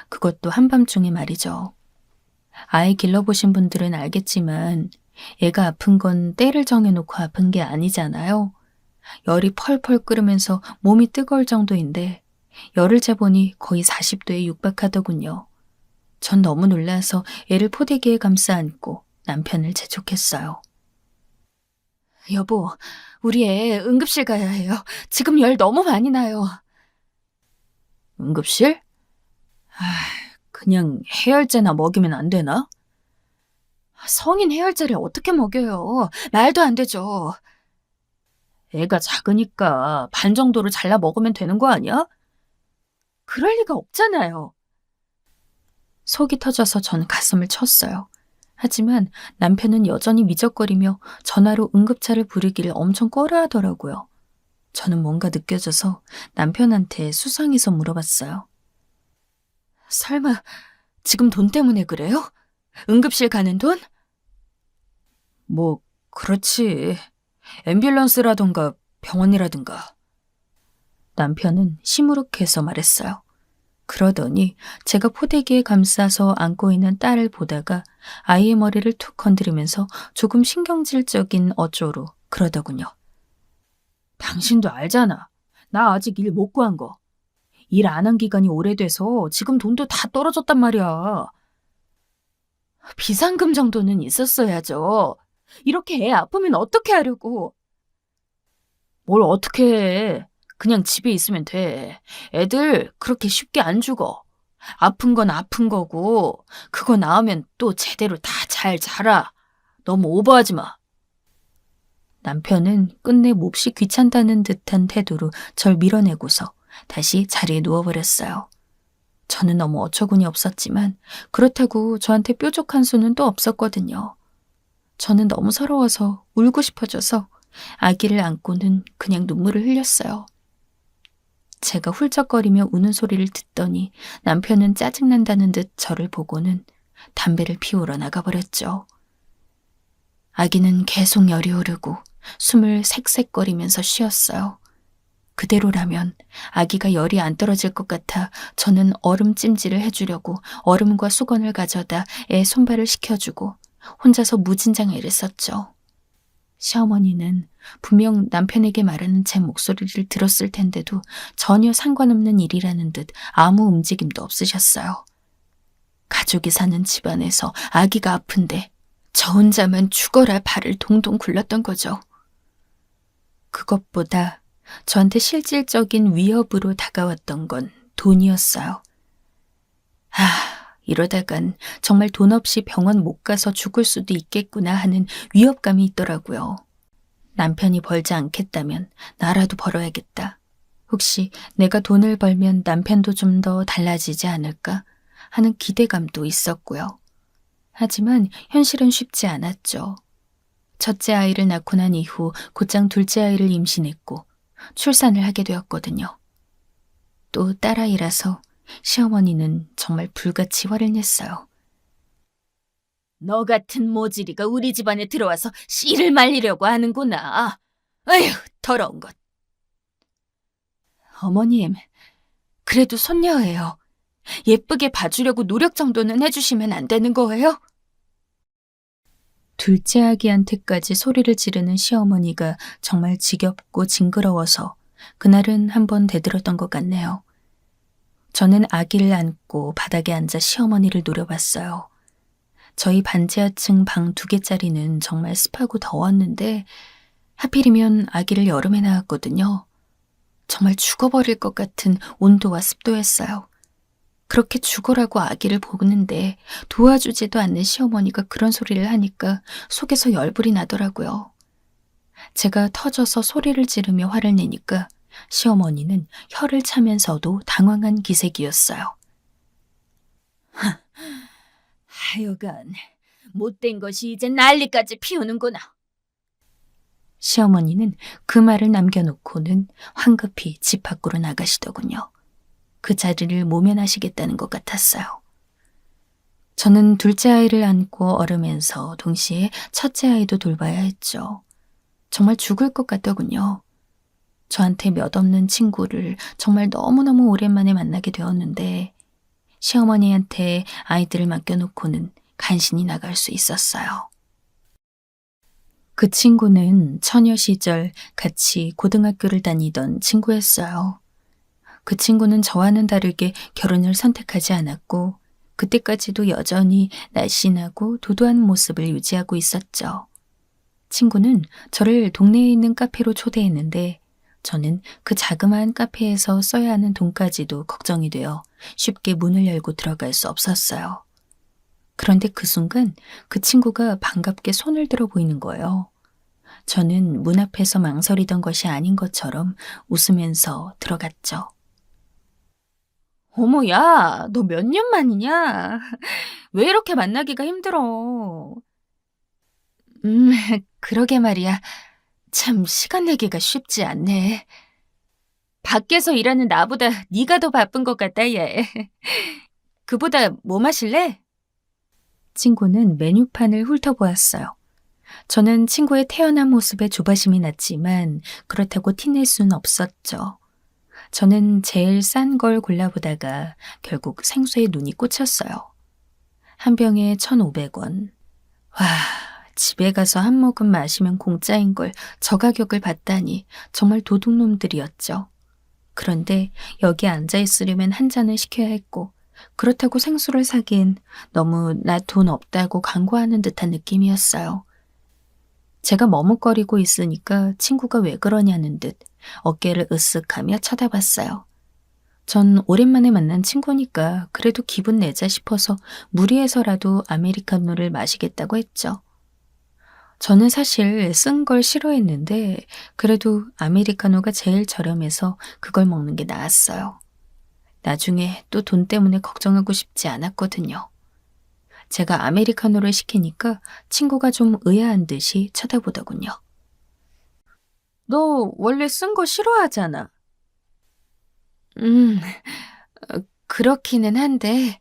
그것도 한밤중에 말이죠. 아이 길러보신 분들은 알겠지만 애가 아픈 건 때를 정해놓고 아픈 게 아니잖아요. 열이 펄펄 끓으면서 몸이 뜨거울 정도인데 열을 재보니 거의 40도에 육박하더군요. 전 너무 놀라서 애를 포대기에 감싸 안고 남편을 재촉했어요. 여보, 우리 애 응급실 가야 해요. 지금 열 너무 많이 나요. 응급실? 그냥 해열제나 먹이면 안 되나? 성인 해열제를 어떻게 먹여요? 말도 안 되죠. 애가 작으니까 반 정도로 잘라 먹으면 되는 거 아니야? 그럴 리가 없잖아요. 속이 터져서 전 가슴을 쳤어요. 하지만 남편은 여전히 미적거리며 전화로 응급차를 부르기를 엄청 꺼려하더라고요. 저는 뭔가 느껴져서 남편한테 수상해서 물어봤어요. 설마 지금 돈 때문에 그래요? 응급실 가는 돈? 뭐 그렇지. 앰뷸런스라던가 병원이라든가. 남편은 시무룩해서 말했어요. 그러더니 제가 포대기에 감싸서 안고 있는 딸을 보다가 아이의 머리를 툭 건드리면서 조금 신경질적인 어조로 그러더군요. 당신도 알잖아. 나 아직 일 못 구한 거. 일 안 한 기간이 오래돼서 지금 돈도 다 떨어졌단 말이야. 비상금 정도는 있었어야죠. 이렇게 애 아프면 어떻게 하려고. 뭘 어떻게 해. 그냥 집에 있으면 돼. 애들 그렇게 쉽게 안 죽어. 아픈 건 아픈 거고 그거 나으면 또 제대로 다 잘 자라. 너무 오버하지 마. 남편은 끝내 몹시 귀찮다는 듯한 태도로 절 밀어내고서 다시 자리에 누워버렸어요. 저는 너무 어처구니 없었지만 그렇다고 저한테 뾰족한 수는 또 없었거든요. 저는 너무 서러워서 울고 싶어져서 아기를 안고는 그냥 눈물을 흘렸어요. 제가 훌쩍거리며 우는 소리를 듣더니 남편은 짜증난다는 듯 저를 보고는 담배를 피우러 나가버렸죠. 아기는 계속 열이 오르고 숨을 색색거리면서 쉬었어요. 그대로라면 아기가 열이 안 떨어질 것 같아 저는 얼음 찜질을 해주려고 얼음과 수건을 가져다 애 손발을 식혀주고 혼자서 무진장 애를 썼죠. 시어머니는 분명 남편에게 말하는 제 목소리를 들었을 텐데도 전혀 상관없는 일이라는 듯 아무 움직임도 없으셨어요. 가족이 사는 집안에서 아기가 아픈데 저 혼자만 죽어라 발을 동동 굴렀던 거죠. 그것보다 저한테 실질적인 위협으로 다가왔던 건 돈이었어요. 이러다간 정말 돈 없이 병원 못 가서 죽을 수도 있겠구나 하는 위협감이 있더라고요. 남편이 벌지 않겠다면 나라도 벌어야겠다. 혹시 내가 돈을 벌면 남편도 좀 더 달라지지 않을까 하는 기대감도 있었고요. 하지만 현실은 쉽지 않았죠. 첫째 아이를 낳고 난 이후 곧장 둘째 아이를 임신했고 출산을 하게 되었거든요. 또 딸아이라서 시어머니는 정말 불같이 화를 냈어요. 너 같은 모지리가 우리 집안에 들어와서 씨를 말리려고 하는구나. 아휴, 더러운 것. 어머님, 그래도 손녀예요. 예쁘게 봐주려고 노력 정도는 해주시면 안 되는 거예요? 둘째 아기한테까지 소리를 지르는 시어머니가 정말 지겹고 징그러워서 그날은 한번 대들었던 것 같네요. 저는 아기를 안고 바닥에 앉아 시어머니를 노려봤어요. 저희 반지하층 방 2개짜리는 정말 습하고 더웠는데 하필이면 아기를 여름에 낳았거든요. 정말 죽어버릴 것 같은 온도와 습도였어요. 그렇게 죽어라고 아기를 보는데 도와주지도 않는 시어머니가 그런 소리를 하니까 속에서 열불이 나더라고요. 제가 터져서 소리를 지르며 화를 내니까 시어머니는 혀를 차면서도 당황한 기색이었어요. 하여간 못된 것이 이제 난리까지 피우는구나. 시어머니는 그 말을 남겨놓고는 황급히 집 밖으로 나가시더군요. 그 자리를 모면하시겠다는 것 같았어요. 저는 둘째 아이를 안고 얼으면서 동시에 첫째 아이도 돌봐야 했죠. 정말 죽을 것 같더군요. 저한테 몇 없는 친구를 정말 너무너무 오랜만에 만나게 되었는데 시어머니한테 아이들을 맡겨놓고는 간신히 나갈 수 있었어요. 그 친구는 처녀 시절 같이 고등학교를 다니던 친구였어요. 그 친구는 저와는 다르게 결혼을 선택하지 않았고 그때까지도 여전히 날씬하고 도도한 모습을 유지하고 있었죠. 친구는 저를 동네에 있는 카페로 초대했는데 저는 그 자그마한 카페에서 써야 하는 돈까지도 걱정이 되어 쉽게 문을 열고 들어갈 수 없었어요. 그런데 그 순간 그 친구가 반갑게 손을 들어 보이는 거예요. 저는 문 앞에서 망설이던 것이 아닌 것처럼 웃으면서 들어갔죠. 어머, 야, 너 몇 년 만이냐? 왜 이렇게 만나기가 힘들어? 음, 그러게 말이야. 참 시간 내기가 쉽지 않네. 밖에서 일하는 나보다 네가 더 바쁜 것 같다, 얘. 그보다 뭐 마실래? 친구는 메뉴판을 훑어보았어요. 저는 친구의 태연한 모습에 조바심이 났지만 그렇다고 티낼 수는 없었죠. 저는 제일 싼 걸 골라보다가 결국 생수에 눈이 꽂혔어요. 한 병에 1,500원. 와, 집에 가서 한 모금 마시면 공짜인 걸 저 가격을 받다니 정말 도둑놈들이었죠. 그런데 여기 앉아 있으려면 한 잔을 시켜야 했고, 그렇다고 생수를 사기엔 너무 나 돈 없다고 광고하는 듯한 느낌이었어요. 제가 머뭇거리고 있으니까 친구가 왜 그러냐는 듯 어깨를 으쓱하며 쳐다봤어요. 전 오랜만에 만난 친구니까 그래도 기분 내자 싶어서 무리해서라도 아메리카노를 마시겠다고 했죠. 저는 사실 쓴 걸 싫어했는데 그래도 아메리카노가 제일 저렴해서 그걸 먹는 게 나았어요. 나중에 또 돈 때문에 걱정하고 싶지 않았거든요. 제가 아메리카노를 시키니까 친구가 좀 의아한 듯이 쳐다보더군요. 너 원래 쓴 거 싫어하잖아. 음, 그렇기는 한데.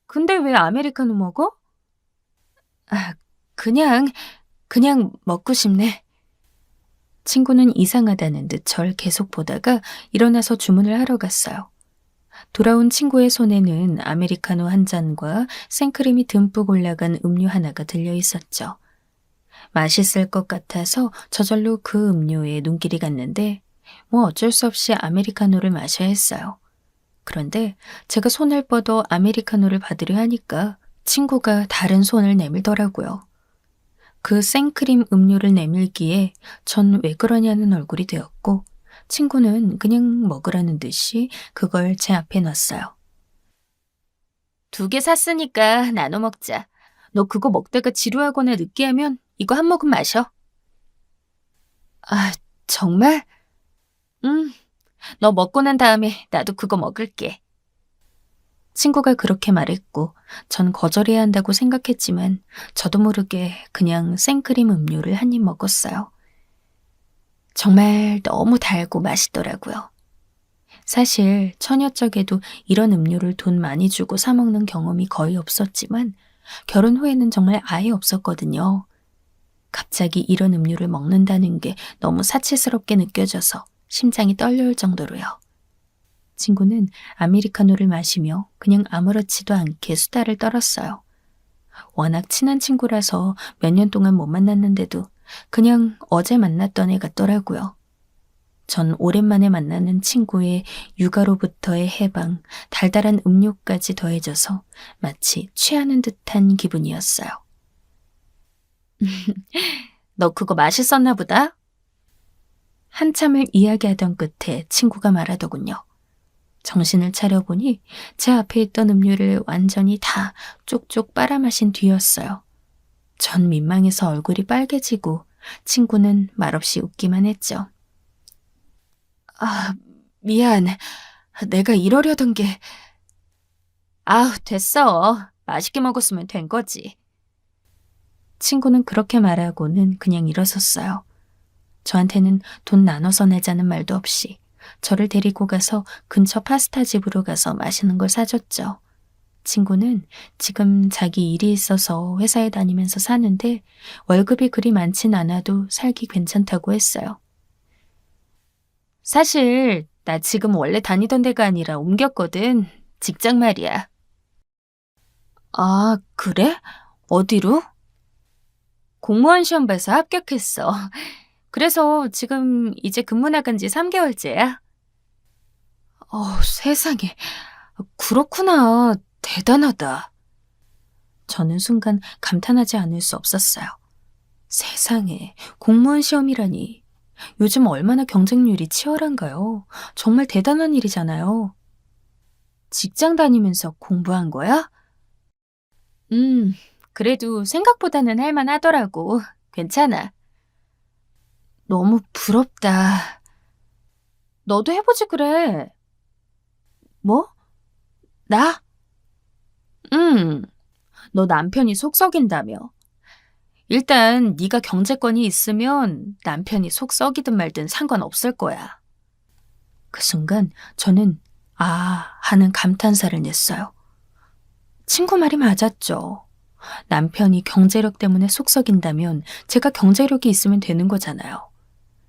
근데 왜 아메리카노 먹어? 아, 그냥 먹고 싶네. 친구는 이상하다는 듯 절 계속 보다가 일어나서 주문을 하러 갔어요. 돌아온 친구의 손에는 아메리카노 한 잔과 생크림이 듬뿍 올라간 음료 하나가 들려 있었죠. 맛있을 것 같아서 저절로 그 음료에 눈길이 갔는데 뭐 어쩔 수 없이 아메리카노를 마셔야 했어요. 그런데 제가 손을 뻗어 아메리카노를 받으려 하니까 친구가 다른 손을 내밀더라고요. 그 생크림 음료를 내밀기에 전 왜 그러냐는 얼굴이 되었고 친구는 그냥 먹으라는 듯이 그걸 제 앞에 놨어요. 2개 샀으니까 나눠 먹자. 너 그거 먹다가 지루하거나 느끼하면 이거 한 모금 마셔. 아, 정말? 너 먹고 난 다음에 나도 그거 먹을게. 친구가 그렇게 말했고 전 거절해야 한다고 생각했지만 저도 모르게 그냥 생크림 음료를 한 입 먹었어요. 정말 너무 달고 맛있더라고요. 사실 처녀 쪽에도 이런 음료를 돈 많이 주고 사 먹는 경험이 거의 없었지만 결혼 후에는 정말 아예 없었거든요. 갑자기 이런 음료를 먹는다는 게 너무 사치스럽게 느껴져서 심장이 떨려올 정도로요. 친구는 아메리카노를 마시며 그냥 아무렇지도 않게 수다를 떨었어요. 워낙 친한 친구라서 몇 년 동안 못 만났는데도 그냥 어제 만났던 애 같더라고요. 전 오랜만에 만나는 친구의 육아로부터의 해방, 달달한 음료까지 더해져서 마치 취하는 듯한 기분이었어요. 너 그거 맛있었나 보다? 한참을 이야기하던 끝에 친구가 말하더군요. 정신을 차려보니 제 앞에 있던 음료를 완전히 다 쪽쪽 빨아마신 뒤였어요. 전 민망해서 얼굴이 빨개지고 친구는 말없이 웃기만 했죠. 아, 미안. 내가 이러려던 게... 아우, 됐어. 맛있게 먹었으면 된 거지. 친구는 그렇게 말하고는 그냥 일어섰어요. 저한테는 돈 나눠서 내자는 말도 없이 저를 데리고 가서 근처 파스타 집으로 가서 맛있는 걸 사줬죠. 친구는 지금 자기 일이 있어서 회사에 다니면서 사는데 월급이 그리 많진 않아도 살기 괜찮다고 했어요. 사실 나 지금 원래 다니던 데가 아니라 옮겼거든. 직장 말이야. 아, 그래? 어디로? 공무원 시험 봐서 합격했어. 그래서 지금 이제 근무 나간 지 3개월째야. 세상에. 그렇구나. 대단하다. 저는 순간 감탄하지 않을 수 없었어요. 세상에, 공무원 시험이라니. 요즘 얼마나 경쟁률이 치열한가요? 정말 대단한 일이잖아요. 직장 다니면서 공부한 거야? 그래도 생각보다는 할만하더라고. 괜찮아. 너무 부럽다. 너도 해보지 그래. 뭐? 나? 너 남편이 속 썩인다며. 일단 네가 경제권이 있으면 남편이 속 썩이든 말든 상관없을 거야. 그 순간 저는 하는 감탄사를 냈어요. 친구 말이 맞았죠. 남편이 경제력 때문에 속 썩인다면 제가 경제력이 있으면 되는 거잖아요.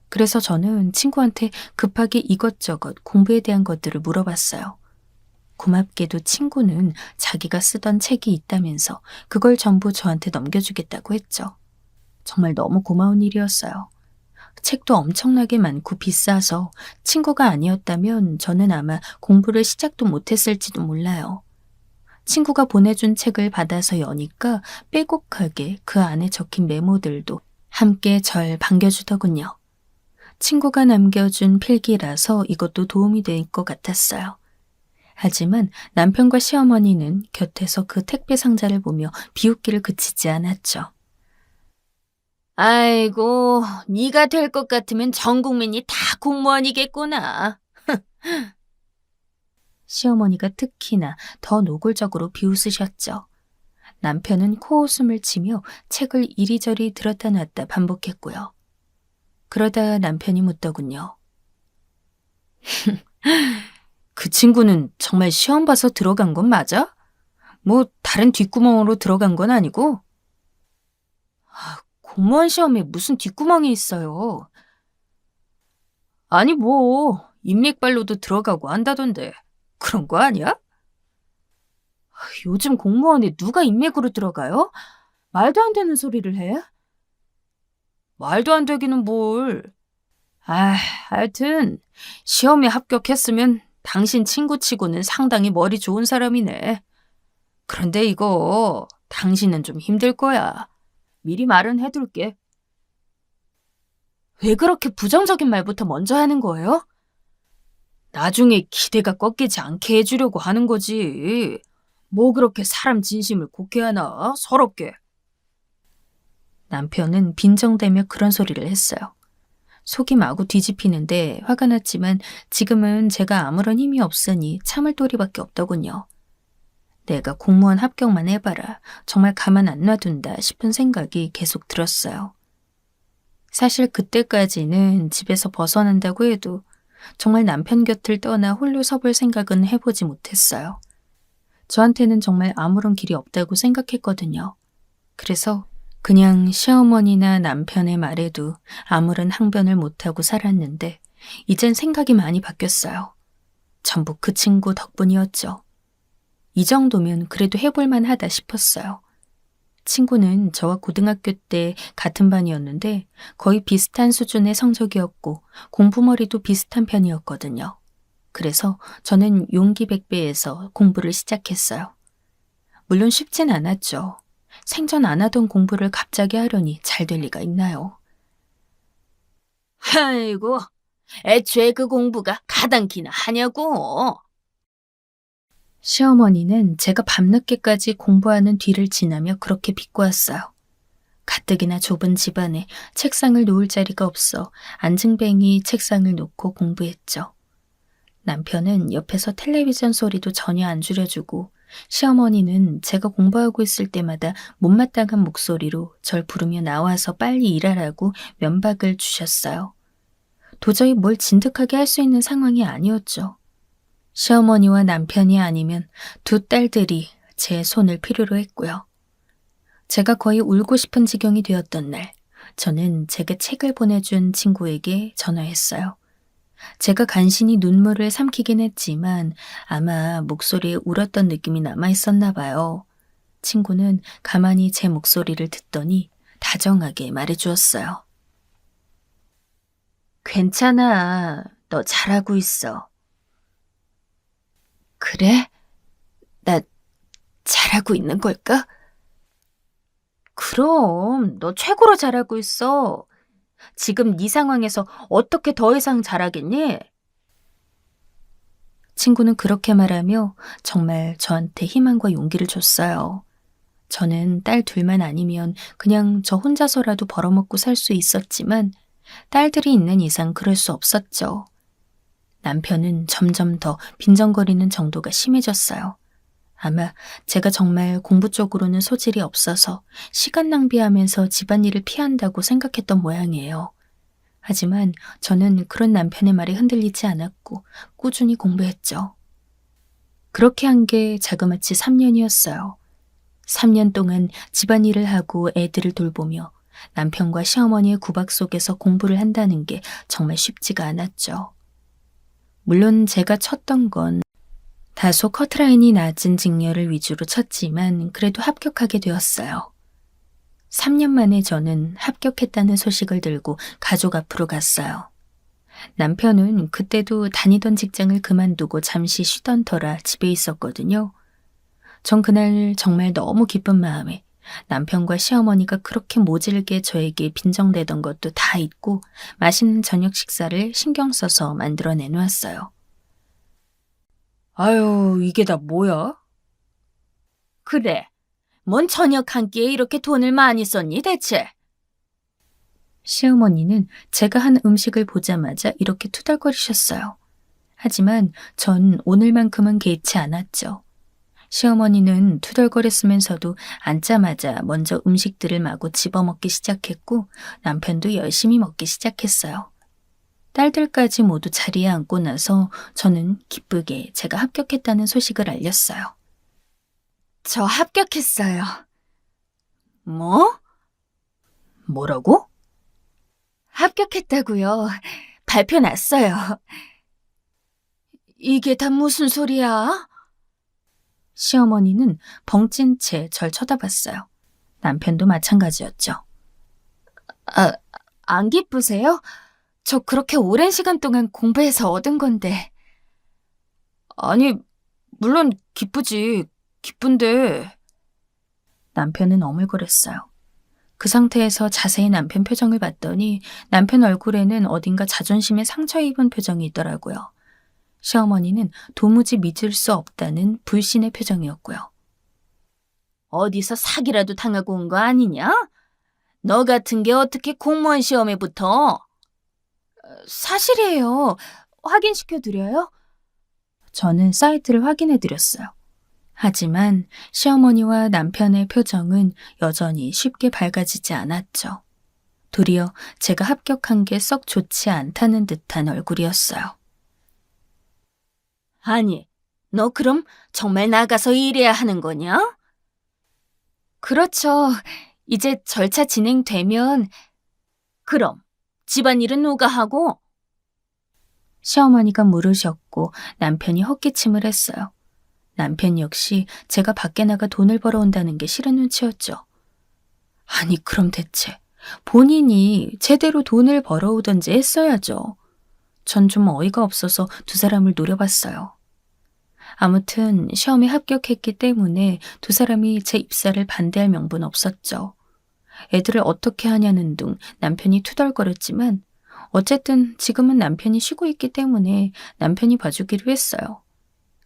그래서 저는 친구한테 급하게 이것저것 공부에 대한 것들을 물어봤어요. 고맙게도 친구는 자기가 쓰던 책이 있다면서 그걸 전부 저한테 넘겨주겠다고 했죠. 정말 너무 고마운 일이었어요. 책도 엄청나게 많고 비싸서 친구가 아니었다면 저는 아마 공부를 시작도 못했을지도 몰라요. 친구가 보내준 책을 받아서 여니까 빼곡하게 그 안에 적힌 메모들도 함께 절 반겨주더군요. 친구가 남겨준 필기라서 이것도 도움이 될 것 같았어요. 하지만 남편과 시어머니는 곁에서 그 택배 상자를 보며 비웃기를 그치지 않았죠. 아이고, 네가 될 것 같으면 전 국민이 다 공무원이겠구나. 시어머니가 특히나 더 노골적으로 비웃으셨죠. 남편은 코웃음을 치며 책을 이리저리 들었다 놨다 반복했고요. 그러다 남편이 묻더군요. 그 친구는 정말 시험 봐서 들어간 건 맞아? 뭐 다른 뒷구멍으로 들어간 건 아니고? 공무원 시험에 무슨 뒷구멍이 있어요. 아니 뭐 인맥발로도 들어가고 한다던데 그런 거 아니야? 요즘 공무원에 누가 인맥으로 들어가요? 말도 안 되는 소리를 해? 말도 안 되기는 뭘. 하여튼 시험에 합격했으면 당신 친구치고는 상당히 머리 좋은 사람이네. 그런데 이거 당신은 좀 힘들 거야. 미리 말은 해둘게. 왜 그렇게 부정적인 말부터 먼저 하는 거예요? 나중에 기대가 꺾이지 않게 해주려고 하는 거지. 뭐 그렇게 사람 진심을 곱게 하나, 서럽게. 남편은 빈정대며 그런 소리를 했어요. 속이 마구 뒤집히는데 화가 났지만 지금은 제가 아무런 힘이 없으니 참을 도리밖에 없더군요. 내가 공무원 합격만 해봐라. 정말 가만 안 놔둔다 싶은 생각이 계속 들었어요. 사실 그때까지는 집에서 벗어난다고 해도 정말 남편 곁을 떠나 홀로 서볼 생각은 해보지 못했어요. 저한테는 정말 아무런 길이 없다고 생각했거든요. 그래서 그냥 시어머니나 남편의 말에도 아무런 항변을 못하고 살았는데 이젠 생각이 많이 바뀌었어요. 전부 그 친구 덕분이었죠. 이 정도면 그래도 해볼만 하다 싶었어요. 친구는 저와 고등학교 때 같은 반이었는데 거의 비슷한 수준의 성적이었고 공부머리도 비슷한 편이었거든요. 그래서 저는 용기 백배에서 공부를 시작했어요. 물론 쉽진 않았죠. 생전 안 하던 공부를 갑자기 하려니 잘 될 리가 있나요? 아이고, 애초에 그 공부가 가당키나 하냐고. 시어머니는 제가 밤늦게까지 공부하는 뒤를 지나며 그렇게 비꼬았어요. 가뜩이나 좁은 집안에 책상을 놓을 자리가 없어 안증뱅이 책상을 놓고 공부했죠. 남편은 옆에서 텔레비전 소리도 전혀 안 줄여주고 시어머니는 제가 공부하고 있을 때마다 못마땅한 목소리로 절 부르며 나와서 빨리 일하라고 면박을 주셨어요. 도저히 뭘 진득하게 할 수 있는 상황이 아니었죠. 시어머니와 남편이 아니면 두 딸들이 제 손을 필요로 했고요. 제가 거의 울고 싶은 지경이 되었던 날, 저는 제게 책을 보내준 친구에게 전화했어요. 제가 간신히 눈물을 삼키긴 했지만 아마 목소리에 울었던 느낌이 남아있었나 봐요. 친구는 가만히 제 목소리를 듣더니 다정하게 말해주었어요. 괜찮아. 너 잘하고 있어. 그래? 나 잘하고 있는 걸까? 그럼 너 최고로 잘하고 있어. 지금 네 상황에서 어떻게 더 이상 잘하겠니? 친구는 그렇게 말하며 정말 저한테 희망과 용기를 줬어요. 저는 딸 둘만 아니면 그냥 저 혼자서라도 벌어먹고 살 수 있었지만 딸들이 있는 이상 그럴 수 없었죠. 남편은 점점 더 빈정거리는 정도가 심해졌어요. 아마 제가 정말 공부 쪽으로는 소질이 없어서 시간 낭비하면서 집안일을 피한다고 생각했던 모양이에요. 하지만 저는 그런 남편의 말에 흔들리지 않았고 꾸준히 공부했죠. 그렇게 한 게 자그마치 3년이었어요. 3년 동안 집안일을 하고 애들을 돌보며 남편과 시어머니의 구박 속에서 공부를 한다는 게 정말 쉽지가 않았죠. 물론 제가 쳤던 건 다소 커트라인이 낮은 직렬을 위주로 쳤지만 그래도 합격하게 되었어요. 3년 만에 저는 합격했다는 소식을 들고 가족 앞으로 갔어요. 남편은 그때도 다니던 직장을 그만두고 잠시 쉬던 터라 집에 있었거든요. 전 그날 정말 너무 기쁜 마음에 남편과 시어머니가 그렇게 모질게 저에게 빈정대던 것도 다 잊고 맛있는 저녁 식사를 신경 써서 만들어 내놓았어요. 아유, 이게 다 뭐야? 그래, 뭔 저녁 한 끼에 이렇게 돈을 많이 썼니 대체? 시어머니는 제가 한 음식을 보자마자 이렇게 투덜거리셨어요. 하지만 전 오늘만큼은 개의치 않았죠. 시어머니는 투덜거렸으면서도 앉자마자 먼저 음식들을 마구 집어먹기 시작했고 남편도 열심히 먹기 시작했어요. 딸들까지 모두 자리에 앉고 나서 저는 기쁘게 제가 합격했다는 소식을 알렸어요. 저 합격했어요. 뭐? 뭐라고? 합격했다고요. 발표 났어요. 이게 다 무슨 소리야? 시어머니는 벙찐 채 절 쳐다봤어요. 남편도 마찬가지였죠. 안 기쁘세요? 저 그렇게 오랜 시간 동안 공부해서 얻은 건데. 아니, 물론 기쁘지. 기쁜데. 남편은 어물거렸어요. 그 상태에서 자세히 남편 표정을 봤더니 남편 얼굴에는 어딘가 자존심에 상처 입은 표정이 있더라고요. 시어머니는 도무지 믿을 수 없다는 불신의 표정이었고요. 어디서 사기라도 당하고 온 거 아니냐? 너 같은 게 어떻게 공무원 시험에 붙어? 사실이에요. 확인시켜드려요? 저는 사이트를 확인해드렸어요. 하지만 시어머니와 남편의 표정은 여전히 쉽게 밝아지지 않았죠. 도리어 제가 합격한 게 썩 좋지 않다는 듯한 얼굴이었어요. 아니, 너 그럼 정말 나가서 일해야 하는 거냐? 그렇죠. 이제 절차 진행되면. 그럼 집안일은 누가 하고? 시어머니가 물으셨고 남편이 헛기침을 했어요. 남편 역시 제가 밖에 나가 돈을 벌어온다는 게 싫은 눈치였죠. 아니, 그럼 대체 본인이 제대로 돈을 벌어오던지 했어야죠. 전 좀 어이가 없어서 두 사람을 노려봤어요. 아무튼 시험에 합격했기 때문에 두 사람이 제 입사를 반대할 명분 없었죠. 애들을 어떻게 하냐는 둥 남편이 투덜거렸지만 어쨌든 지금은 남편이 쉬고 있기 때문에 남편이 봐주기로 했어요.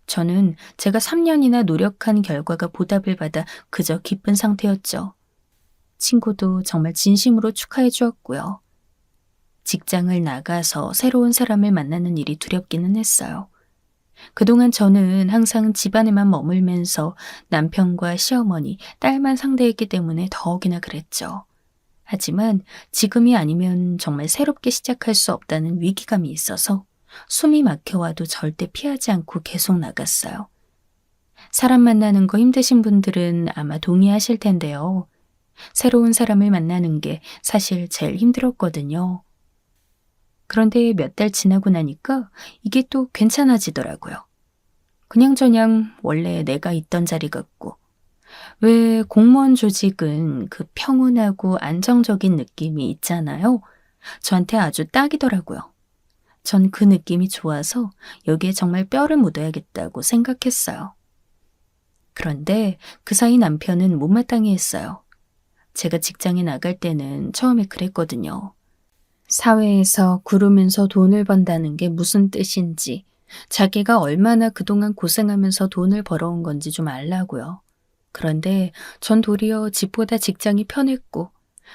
저는 제가 3년이나 노력한 결과가 보답을 받아 그저 기쁜 상태였죠. 친구도 정말 진심으로 축하해 주었고요. 직장을 나가서 새로운 사람을 만나는 일이 두렵기는 했어요. 그동안 저는 항상 집안에만 머물면서 남편과 시어머니, 딸만 상대했기 때문에 더욱이나 그랬죠. 하지만 지금이 아니면 정말 새롭게 시작할 수 없다는 위기감이 있어서 숨이 막혀와도 절대 피하지 않고 계속 나갔어요. 사람 만나는 거 힘드신 분들은 아마 동의하실 텐데요. 새로운 사람을 만나는 게 사실 제일 힘들었거든요. 그런데 몇 달 지나고 나니까 이게 또 괜찮아지더라고요. 그냥저냥 원래 내가 있던 자리 같고, 왜 공무원 조직은 그 평온하고 안정적인 느낌이 있잖아요. 저한테 아주 딱이더라고요. 전 그 느낌이 좋아서 여기에 정말 뼈를 묻어야겠다고 생각했어요. 그런데 그 사이 남편은 못마땅해 했어요. 제가 직장에 나갈 때는 처음에 그랬거든요. 사회에서 구르면서 돈을 번다는 게 무슨 뜻인지, 자기가 얼마나 그동안 고생하면서 돈을 벌어온 건지 좀 알라고요. 그런데 전 도리어 집보다 직장이 편했고,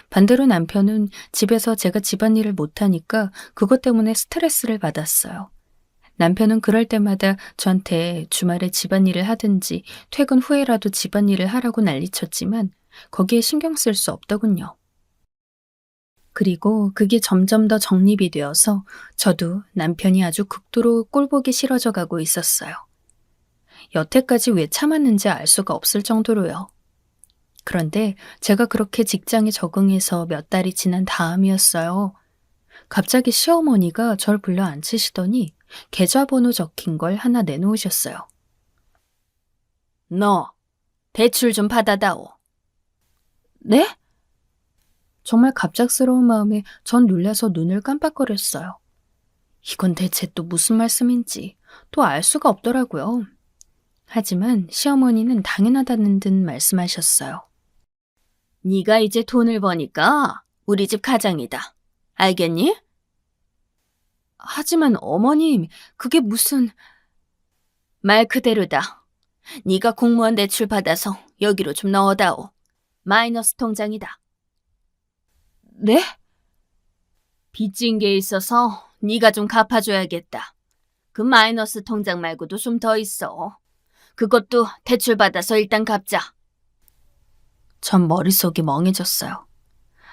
반대로 남편은 집에서 제가 집안일을 못하니까 그것 때문에 스트레스를 받았어요. 남편은 그럴 때마다 저한테 주말에 집안일을 하든지 퇴근 후에라도 집안일을 하라고 난리쳤지만 거기에 신경 쓸 수 없더군요. 그리고 그게 점점 더 정립이 되어서 저도 남편이 아주 극도로 꼴보기 싫어져 가고 있었어요. 여태까지 왜 참았는지 알 수가 없을 정도로요. 그런데 제가 그렇게 직장에 적응해서 몇 달이 지난 다음이었어요. 갑자기 시어머니가 절 불러 앉히시더니 계좌번호 적힌 걸 하나 내놓으셨어요. 너, 대출 좀 받아다오. 네? 정말 갑작스러운 마음에 전 놀라서 눈을 깜빡거렸어요. 이건 대체 또 무슨 말씀인지 또 알 수가 없더라고요. 하지만 시어머니는 당연하다는 듯 말씀하셨어요. 네가 이제 돈을 버니까 우리 집 가장이다. 알겠니? 하지만 어머님, 그게 무슨... 말 그대로다. 네가 공무원 대출 받아서 여기로 좀 넣어다오. 마이너스 통장이다. 네? 빚진 게 있어서 네가 좀 갚아줘야겠다. 그 마이너스 통장 말고도 좀 더 있어. 그것도 대출 받아서 일단 갚자. 전 머릿속이 멍해졌어요.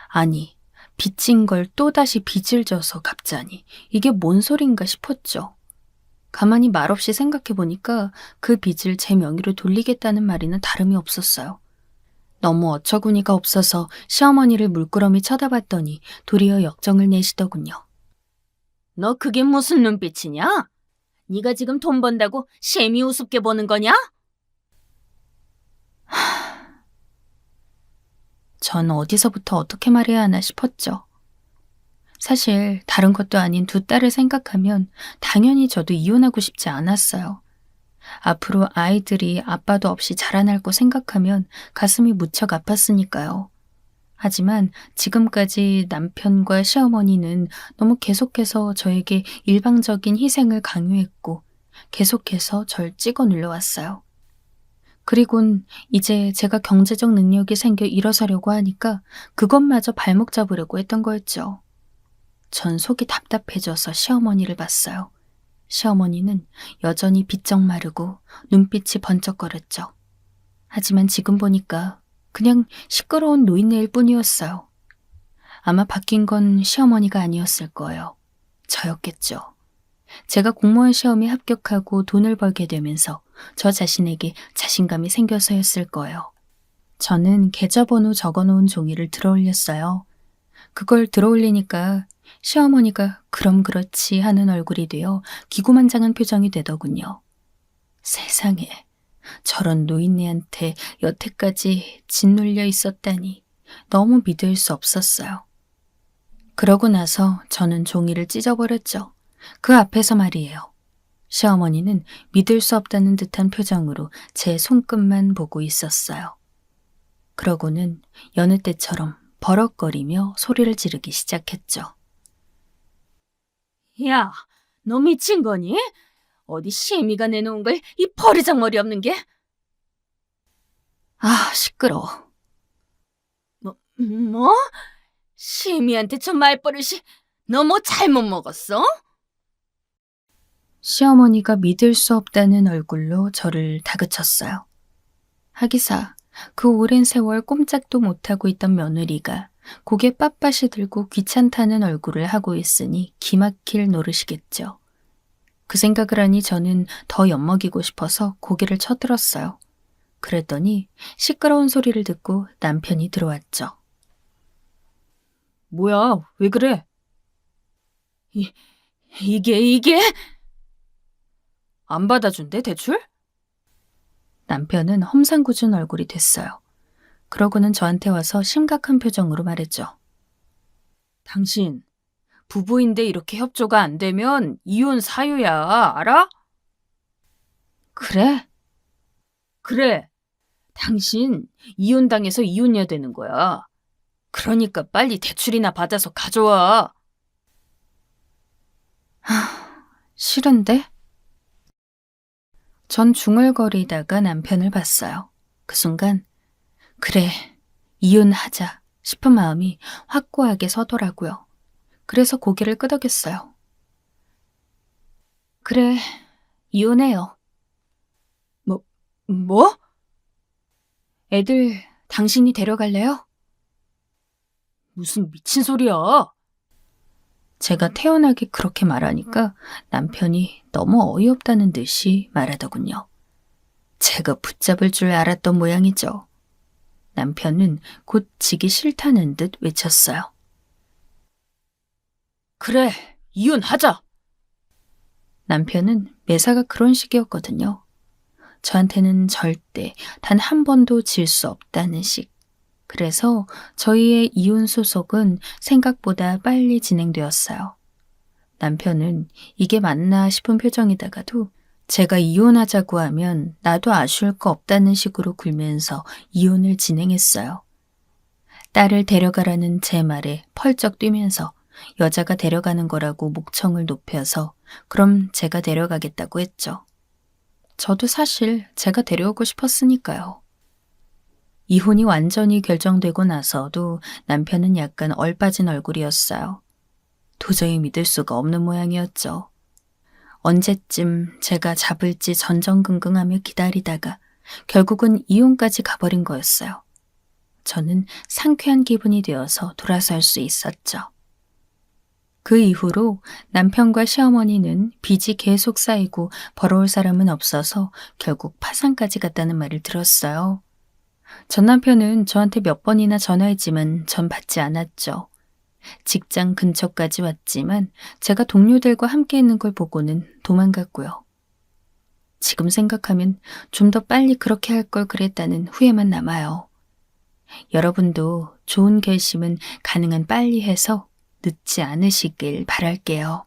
아니, 빚진 걸 또다시 빚을 져서 갚자니 이게 뭔 소린가 싶었죠. 가만히 말없이 생각해보니까 그 빚을 제 명의로 돌리겠다는 말에는 다름이 없었어요. 너무 어처구니가 없어서 시어머니를 물끄러미 쳐다봤더니 도리어 역정을 내시더군요. 너 그게 무슨 눈빛이냐? 네가 지금 돈 번다고 셈이 우습게 보는 거냐? 전 어디서부터 어떻게 말해야 하나 싶었죠. 사실 다른 것도 아닌 두 딸을 생각하면 당연히 저도 이혼하고 싶지 않았어요. 앞으로 아이들이 아빠도 없이 자라날 거 생각하면 가슴이 무척 아팠으니까요. 하지만 지금까지 남편과 시어머니는 너무 계속해서 저에게 일방적인 희생을 강요했고 계속해서 절 찍어 눌러왔어요. 그리곤 이제 제가 경제적 능력이 생겨 일어서려고 하니까 그것마저 발목 잡으려고 했던 거였죠. 전 속이 답답해져서 시어머니를 봤어요. 시어머니는 여전히 비쩍 마르고 눈빛이 번쩍거렸죠. 하지만 지금 보니까 그냥 시끄러운 노인네일 뿐이었어요. 아마 바뀐 건 시어머니가 아니었을 거예요. 저였겠죠. 제가 공무원 시험에 합격하고 돈을 벌게 되면서 저 자신에게 자신감이 생겨서였을 거예요. 저는 계좌번호 적어놓은 종이를 들어올렸어요. 그걸 들어올리니까 시어머니가 그럼 그렇지 하는 얼굴이 되어 기고만장한 표정이 되더군요. 세상에, 저런 노인네한테 여태까지 짓눌려 있었다니 너무 믿을 수 없었어요. 그러고 나서 저는 종이를 찢어버렸죠. 그 앞에서 말이에요. 시어머니는 믿을 수 없다는 듯한 표정으로 제 손끝만 보고 있었어요. 그러고는 여느 때처럼 버럭거리며 소리를 지르기 시작했죠. 야, 너 미친 거니? 어디 시애미가 내놓은 걸 이 버리장머리 없는 게? 아, 시끄러워. 뭐? 시애미한테 저 말버릇이 너 뭐 잘못 먹었어? 시어머니가 믿을 수 없다는 얼굴로 저를 다그쳤어요. 하기사 그 오랜 세월 꼼짝도 못하고 있던 며느리가 고개 빳빳이 들고 귀찮다는 얼굴을 하고 있으니 기막힐 노릇이겠죠. 그 생각을 하니 저는 더 엿먹이고 싶어서 고개를 쳐들었어요. 그랬더니 시끄러운 소리를 듣고 남편이 들어왔죠. 뭐야, 왜 그래? 이게? 안 받아준대, 대출? 남편은 험상궂은 얼굴이 됐어요. 그러고는 저한테 와서 심각한 표정으로 말했죠. 당신, 부부인데 이렇게 협조가 안 되면 이혼 사유야, 알아? 그래? 그래. 당신 이혼당해서 이혼녀 되는 거야. 그러니까 빨리 대출이나 받아서 가져와. 싫은데? 전 중얼거리다가 남편을 봤어요. 그 순간 그래, 이혼하자 싶은 마음이 확고하게 서더라고요. 그래서 고개를 끄덕였어요. 그래, 이혼해요. 뭐? 애들 당신이 데려갈래요? 무슨 미친 소리야? 제가 태연하게 그렇게 말하니까 남편이 너무 어이없다는 듯이 말하더군요. 제가 붙잡을 줄 알았던 모양이죠. 남편은 곧 지기 싫다는 듯 외쳤어요. 그래, 이혼하자! 남편은 매사가 그런 식이었거든요. 저한테는 절대 단 한 번도 질 수 없다는 식. 그래서 저희의 이혼 소속은 생각보다 빨리 진행되었어요. 남편은 이게 맞나 싶은 표정이다가도 제가 이혼하자고 하면 나도 아쉬울 거 없다는 식으로 굴면서 이혼을 진행했어요. 딸을 데려가라는 제 말에 펄쩍 뛰면서 여자가 데려가는 거라고 목청을 높여서 그럼 제가 데려가겠다고 했죠. 저도 사실 제가 데려오고 싶었으니까요. 이혼이 완전히 결정되고 나서도 남편은 약간 얼빠진 얼굴이었어요. 도저히 믿을 수가 없는 모양이었죠. 언제쯤 제가 잡을지 전전긍긍하며 기다리다가 결국은 이혼까지 가버린 거였어요. 저는 상쾌한 기분이 되어서 돌아설 수 있었죠. 그 이후로 남편과 시어머니는 빚이 계속 쌓이고 벌어올 사람은 없어서 결국 파산까지 갔다는 말을 들었어요. 전 남편은 저한테 몇 번이나 전화했지만 전 받지 않았죠. 직장 근처까지 왔지만 제가 동료들과 함께 있는 걸 보고는 도망갔고요. 지금 생각하면 좀 더 빨리 그렇게 할 걸 그랬다는 후회만 남아요. 여러분도 좋은 결심은 가능한 빨리 해서 늦지 않으시길 바랄게요.